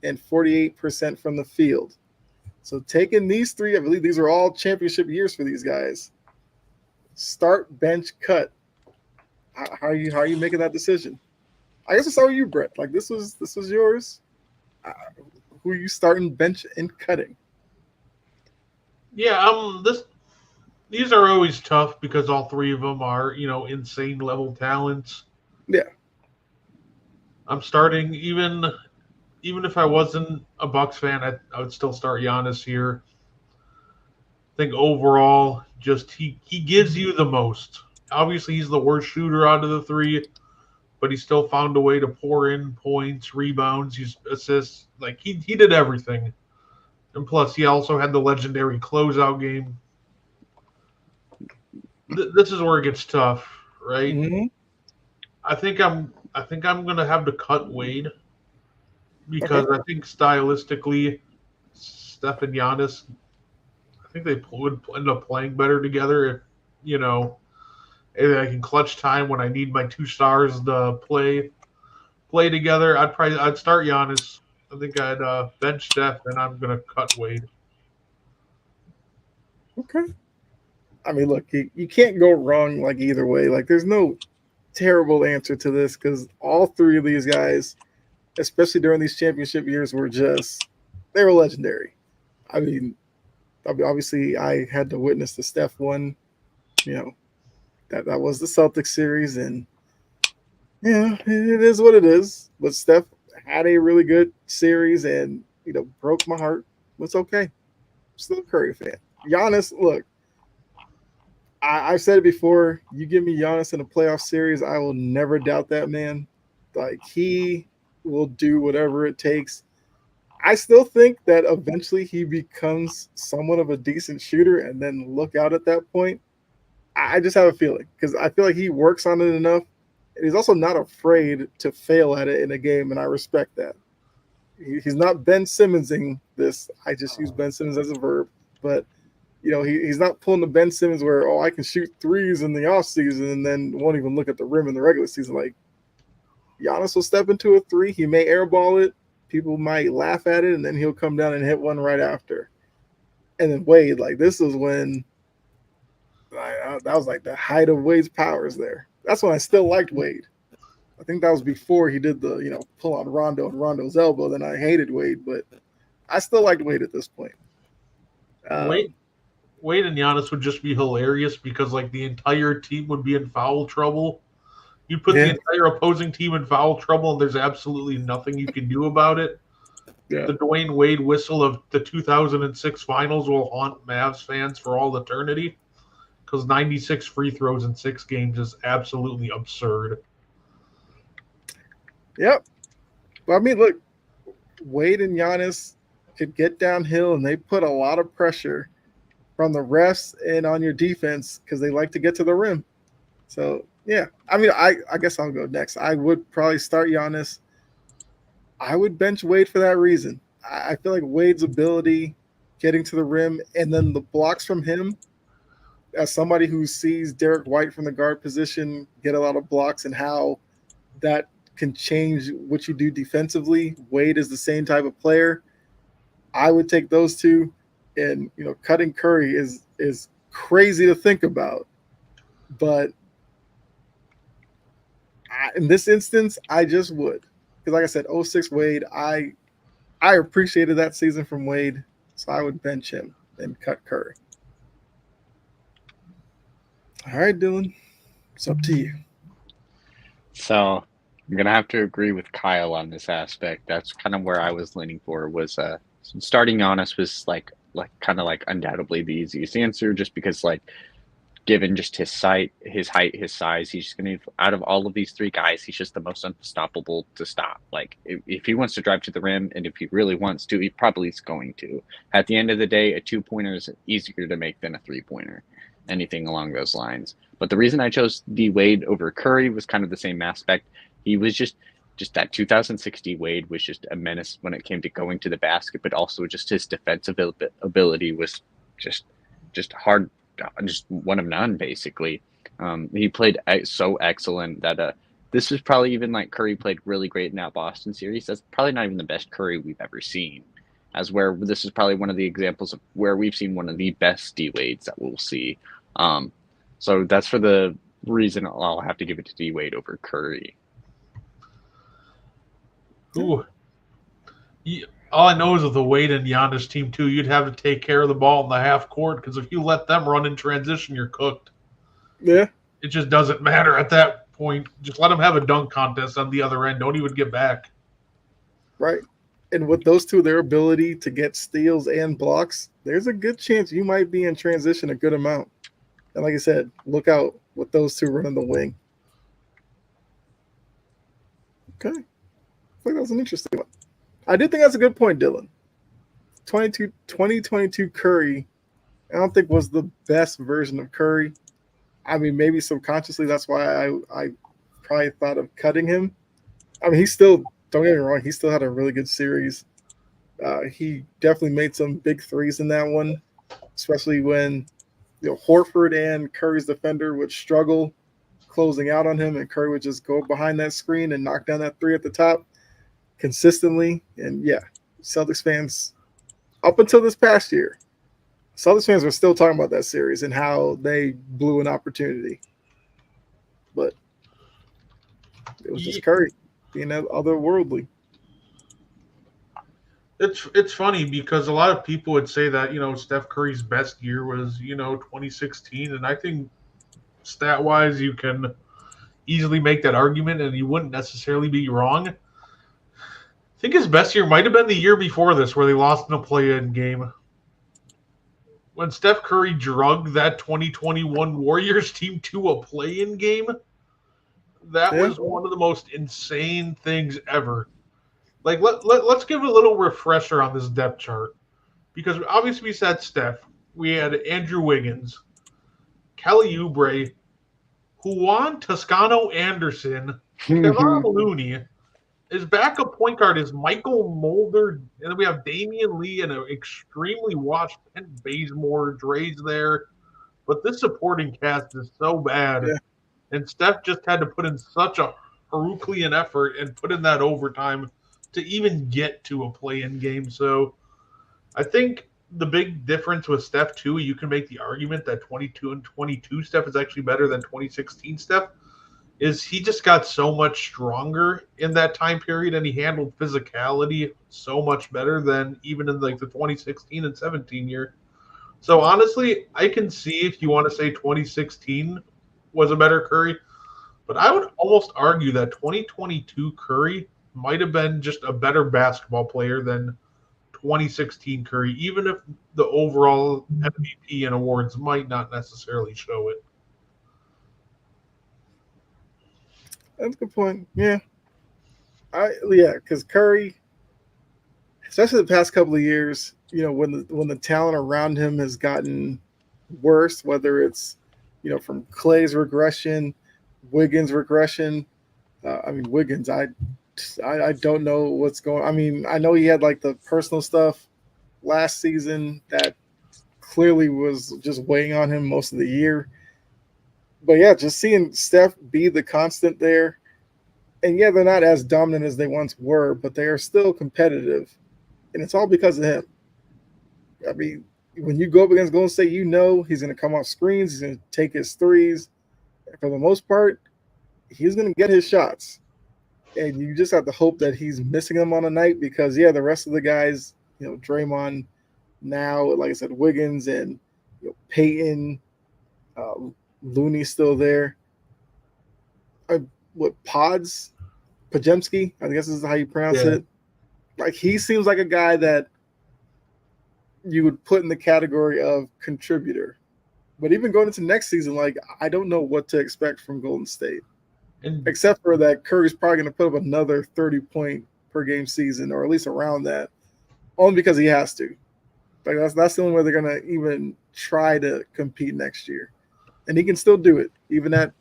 and 48% from the field. So taking these 3, I believe these are all championship years for these guys. Start, bench, cut. How are you making that decision? I guess it's all you, Brett. Like this was yours. Who are you starting, bench, and cutting? Yeah, these are always tough because all 3 of them are insane level talents. Yeah. I'm starting even if I wasn't a Bucks fan, I would still start Giannis here. I think overall, just he gives you the most. Obviously, he's the worst shooter out of the 3, but he still found a way to pour in points, rebounds, assists. Like he did everything, and plus he also had the legendary closeout game. This is where it gets tough, right? Mm-hmm. I think I'm gonna have to cut Wade because I think stylistically, Steph and Giannis, I think they would end up playing better together if if I can clutch time when I need my 2 stars to play together. I'd start Giannis. I think I'd bench Steph, and I'm gonna cut Wade. Okay. I mean, look, you can't go wrong like either way. Like, there's no terrible answer to this because all 3 of these guys, especially during these championship years, they were legendary. I mean, obviously, I had to witness the Steph one. That was the Celtics series, and it is what it is. But Steph had a really good series, and broke my heart. It's okay. Still a Curry fan. Giannis, look, I've said it before. You give me Giannis in a playoff series, I will never doubt that man. Like, he will do whatever it takes. I still think that eventually he becomes somewhat of a decent shooter, and then look out at that point. I just have a feeling because I feel like he works on it enough. And he's also not afraid to fail at it in a game, and I respect that. He's not Ben Simmonsing this. I just use Ben Simmons as a verb, but he's not pulling the Ben Simmons where I can shoot 3s in the offseason and then won't even look at the rim in the regular season. Like, Giannis will step into a 3, he may airball it, people might laugh at it, and then he'll come down and hit one right after. And then Wade, like, this is when that was like the height of Wade's powers there. That's when I still liked Wade. I think that was before he did the pull on Rondo and Rondo's elbow. Then I hated Wade, but I still liked Wade at this point. Wade and Giannis would just be hilarious because like the entire team would be in foul trouble. You put the entire opposing team in foul trouble, and there's absolutely nothing you can do about it. Yeah. The Dwayne Wade whistle of the 2006 finals will haunt Mavs fans for all eternity because 96 free throws in 6 games is absolutely absurd. Yep. But I mean, look, Wade and Giannis could get downhill, and they put a lot of pressure from the refs and on your defense because they like to get to the rim. So, yeah. I mean, I guess I'll go next. I would probably start Giannis. I would bench Wade for that reason. I feel like Wade's ability getting to the rim and then the blocks from him, as somebody who sees Derek White from the guard position get a lot of blocks and how that can change what you do defensively. Wade is the same type of player. I would take those 2. And, cutting Curry is crazy to think about. But in this instance, I just would. Because like I said, 06 Wade, I appreciated that season from Wade, so I would bench him and cut Curry. All right, Dylan, it's up to you. So I'm gonna have to agree with Kyle on this aspect. That's kind of where I was leaning for. Was starting Giannis was kind of like undoubtedly the easiest answer, just because like given just his height, his size, he's just gonna out of all of these three guys, he's just the most unstoppable to stop. Like if he wants to drive to the rim, and if he really wants to, he probably is going to. At the end of the day, a 2-pointer is easier to make than a 3-pointer, anything along those lines. But the reason I chose D Wade over Curry was kind of the same aspect. He was just that 2060 Wade was just a menace when it came to going to the basket, but also just his defensive ability was just hard, just one of none basically. He played so excellent that this is probably even like Curry played really great in that Boston series. That's probably not even the best Curry we've ever seen. As where this is probably one of the examples of where we've seen one of the best D Wades that we'll see. So that's for the reason I'll have to give it to D Wade over Curry. Ooh. All I know is with the Wade and Giannis team too, you'd have to take care of the ball in the half court because if you let them run in transition, you're cooked. Yeah. It just doesn't matter at that point. Just let them have a dunk contest on the other end. Don't even get back. Right. And with those two, their ability to get steals and blocks, there's a good chance you might be in transition a good amount. And like I said, look out with those two running the wing. Okay. I think that was an interesting one. I do think that's a good point, Dylan. 2022 Curry, I don't think was the best version of Curry. I mean, maybe subconsciously that's why I probably thought of cutting him. I mean, don't get me wrong, he still had a really good series. He definitely made some big threes in that one, especially when Horford and Curry's defender would struggle closing out on him, and Curry would just go behind that screen and knock down that three at the top consistently. And yeah, Celtics fans, up until this past year, Celtics fans were still talking about that series and how they blew an opportunity. But it was just Curry being otherworldly. It's funny because a lot of people would say that, Steph Curry's best year was, 2016. And I think stat-wise you can easily make that argument and you wouldn't necessarily be wrong. I think his best year might have been the year before this where they lost in a play-in game. When Steph Curry drugged that 2021 Warriors team to a play-in game, that was one of the most insane things ever. Like, let's give a little refresher on this depth chart. Because obviously we said Steph. We had Andrew Wiggins, Kelly Oubre, Juan Toscano Anderson, Kevon Looney. His backup point guard is Michael Mulder. And then we have Damian Lee and an extremely washed Kent Bazemore. Dre's there. But this supporting cast is so bad. Yeah. And Steph just had to put in such a Herculean effort and put in that overtime to even get to a play-in game. So I think the big difference with Steph, too, you can make the argument that 22 and 22 Steph is actually better than 2016 Steph, is he just got so much stronger in that time period and he handled physicality so much better than even in like the 2016 and 17 year. So honestly, I can see if you want to say 2016 was a better Curry, but I would almost argue that 2022 Curry might have been just a better basketball player than 2016 Curry, even if the overall MVP and awards might not necessarily show it. That's a good point. Yeah. Because Curry, especially the past couple of years, when the talent around him has gotten worse, whether it's, from Clay's regression, Wiggins' regression. Wiggins, I don't know what's going on. I mean, I know he had like the personal stuff last season that clearly was just weighing on him most of the year. But yeah, just seeing Steph be the constant there. And yeah, they're not as dominant as they once were, but they are still competitive. And it's all because of him. I mean, when you go up against Golden State, he's going to come off screens. He's going to take his threes. And for the most part, he's going to get his shots. And you just have to hope that he's missing them on a night because, the rest of the guys, Draymond now, like I said, Wiggins and Peyton, Looney's still there. Pods Pajemski, I guess is how you pronounce Yeah. it. Like he seems like a guy that you would put in the category of contributor. But even going into next season, like I don't know what to expect from Golden State, And except for that Curry's probably going to put up another 30-point per game season, or at least around that, only because he has to. Like that's the only way they're going to even try to compete next year, and he can still do it even at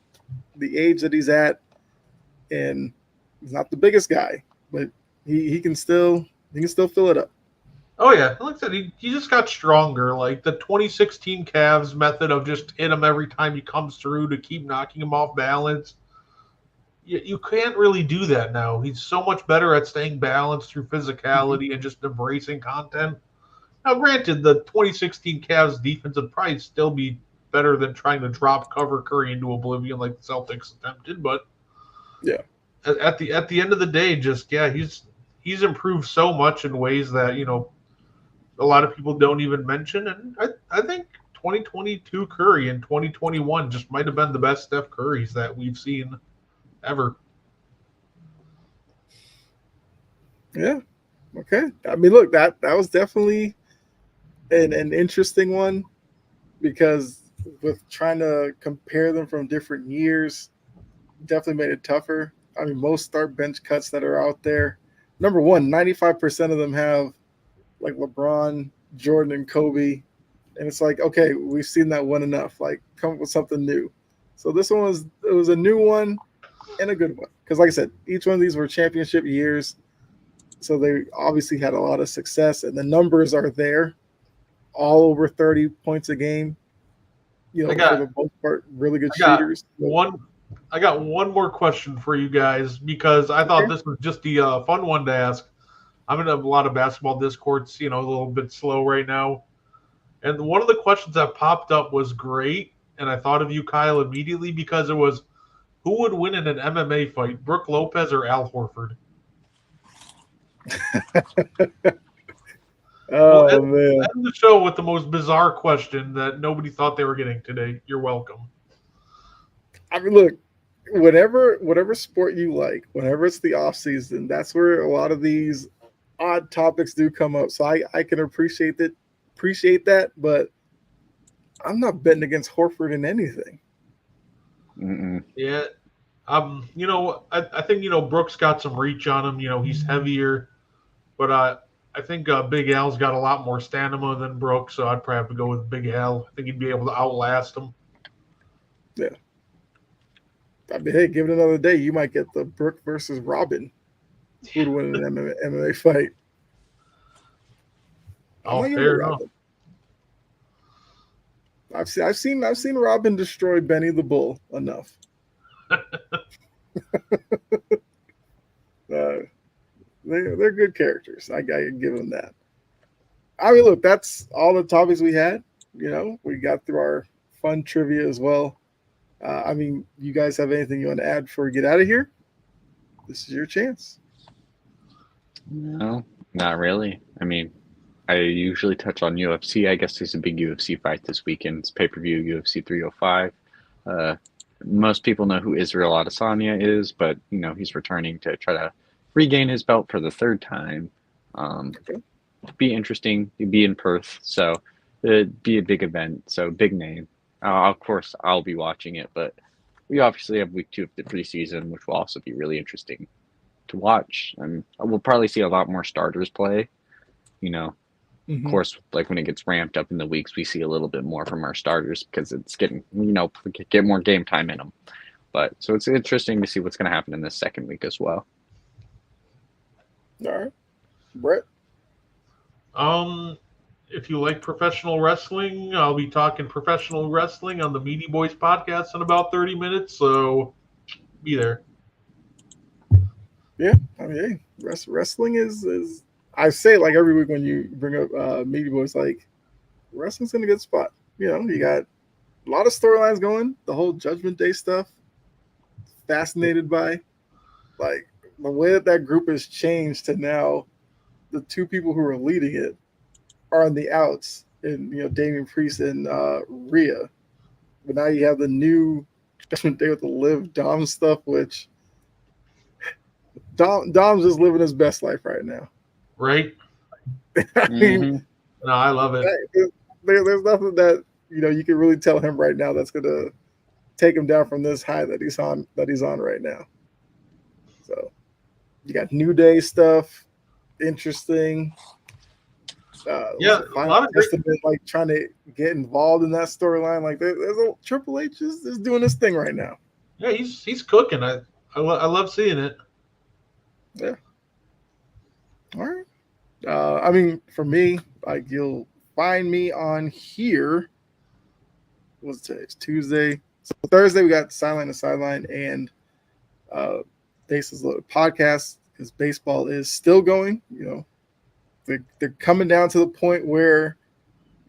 the age that he's at, and he's not the biggest guy, but he can still fill it up. oh yeah, like I said, he just got stronger. Like the 2016 Cavs method of just hit him every time he comes through to keep knocking him off balance. You can't really do that now. He's so much better at staying balanced through physicality and just embracing content. Now, granted, the 2016 Cavs defense would probably still be better than trying to drop cover Curry into oblivion like the Celtics attempted, but Yeah. at the end of the day, just he's improved so much in ways that a lot of people don't even mention, and I think 2022 Curry and 2021 just might have been the best Steph Currys that we've seen ever. Yeah. Okay. I mean, look, that was definitely an interesting one because with trying to compare them from different years, definitely made it tougher. I mean, most start bench cuts that are out there, number one, 95% of them have like LeBron, Jordan, and Kobe. And it's like, okay, we've seen that one enough. Like, come up with something new. So this one was a new one and a good one. Because like I said, each one of these were championship years. So they obviously had a lot of success, and the numbers are there, all over 30 points a game. For the most part, really good shooters. I got one more question for you guys because I thought this was just the fun one to ask. I'm in a lot of basketball discords, a little bit slow right now. And one of the questions that popped up was great, and I thought of you, Kyle, immediately because it was, who would win in an MMA fight, Brooke Lopez or Al Horford? Man. End the show with the most bizarre question that nobody thought they were getting today. You're welcome. I mean, look, whatever sport you like, whenever it's the off season, that's where a lot of these odd topics do come up. So I can appreciate that, but I'm not betting against Horford in anything. Mm-mm. Yeah. I think, Brooks got some reach on him. He's heavier, but I think Big Al's got a lot more stamina than Brooks, so I'd probably have to go with Big Al. I think he'd be able to outlast him. Yeah. I mean, hey, give it another day. You might get the Brooke versus Robin. Who'd win an MMA fight? Oh, fair enough. I've seen Robin destroy Benny the Bull enough. They're good characters. I can give them that. I mean, look, that's all the topics we had. We got through our fun trivia as well. I mean, you guys have anything you want to add before we get out of here? This is your chance. No, not really. I mean, I usually touch on UFC. I guess there's a big UFC fight this weekend. It's pay-per-view UFC 305. Most people know who Israel Adesanya is, but he's returning to try to regain his belt for the third time. Be interesting. He'd be in Perth, so it'd be a big event. So big name. Of course, I'll be watching it, but we obviously have week 2 of the preseason, which will also be really interesting to watch. And we'll probably see a lot more starters play. Of course, like when it gets ramped up in the weeks, we see a little bit more from our starters because it's getting, get more game time in them. But so it's interesting to see what's going to happen in this second week as well. All right, Brett. If you like professional wrestling, I'll be talking professional wrestling on the Meaty Boys podcast in about 30 minutes. So be there. Yeah, I mean, hey, wrestling is. I say it like every week when you bring up Meaty Boys, like wrestling's in a good spot. You got a lot of storylines going. The whole Judgment Day stuff. Fascinated by, like the way that group has changed to now, the two people who are leading it are on the outs, and Damian Priest and Rhea. But now you have the new Judgment Day with the Liv Dom stuff, which Dom's just living his best life right now. Right? I mean, Mhm. No, I love it. there's nothing that you can really tell him right now that's gonna take him down from this high that he's on right now. So you got New Day stuff, interesting. Yeah, a Final lot of great. Testament, like trying to get involved in that storyline. Like there's a Triple H is doing this thing right now. Yeah, he's cooking. I love seeing it. Yeah. All right. I mean, for me, like you'll find me on here. What's today? It's Tuesday. So Thursday we got Sideline to Sideline and Bases Loaded podcast because baseball is still going. They're coming down to the point where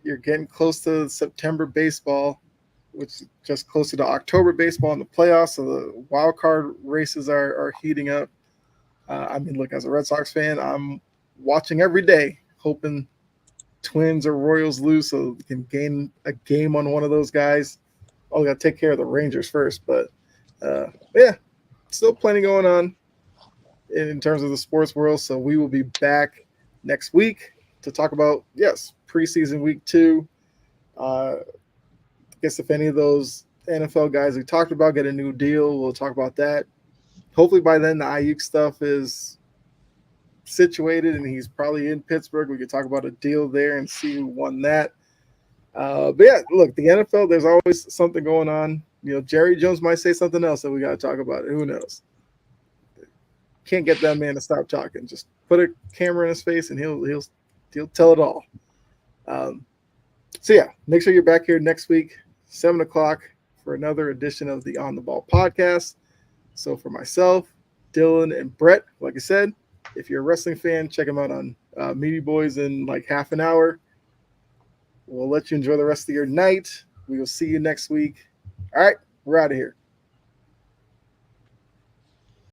you're getting close to September baseball, which is just closer to October baseball in the playoffs. So the wild card races are heating up. I mean, look, as a Red Sox fan, I'm watching every day, hoping Twins or Royals lose so we can gain a game on one of those guys. Oh, we got to take care of the Rangers first. But yeah, still plenty going on in terms of the sports world. So we will be back next week to talk about, yes, preseason week 2. I guess if any of those NFL guys we talked about get a new deal, we'll talk about that. Hopefully by then the Ayuk stuff is situated and he's probably in Pittsburgh. We could talk about a deal there and see who won that. But yeah, look, the NFL, there's always something going on. Jerry Jones might say something else that we got to talk about. Who knows? Can't get that man to stop talking. Just put a camera in his face and he'll tell it all. So yeah, make sure you're back here next week, 7:00 for another edition of the On the Ball podcast. So for myself, Dylan, and Brett, like I said, if you're a wrestling fan, check them out on Meaty Boys in like half an hour. We'll let you enjoy the rest of your night. We will see you next week. All right, we're out of here.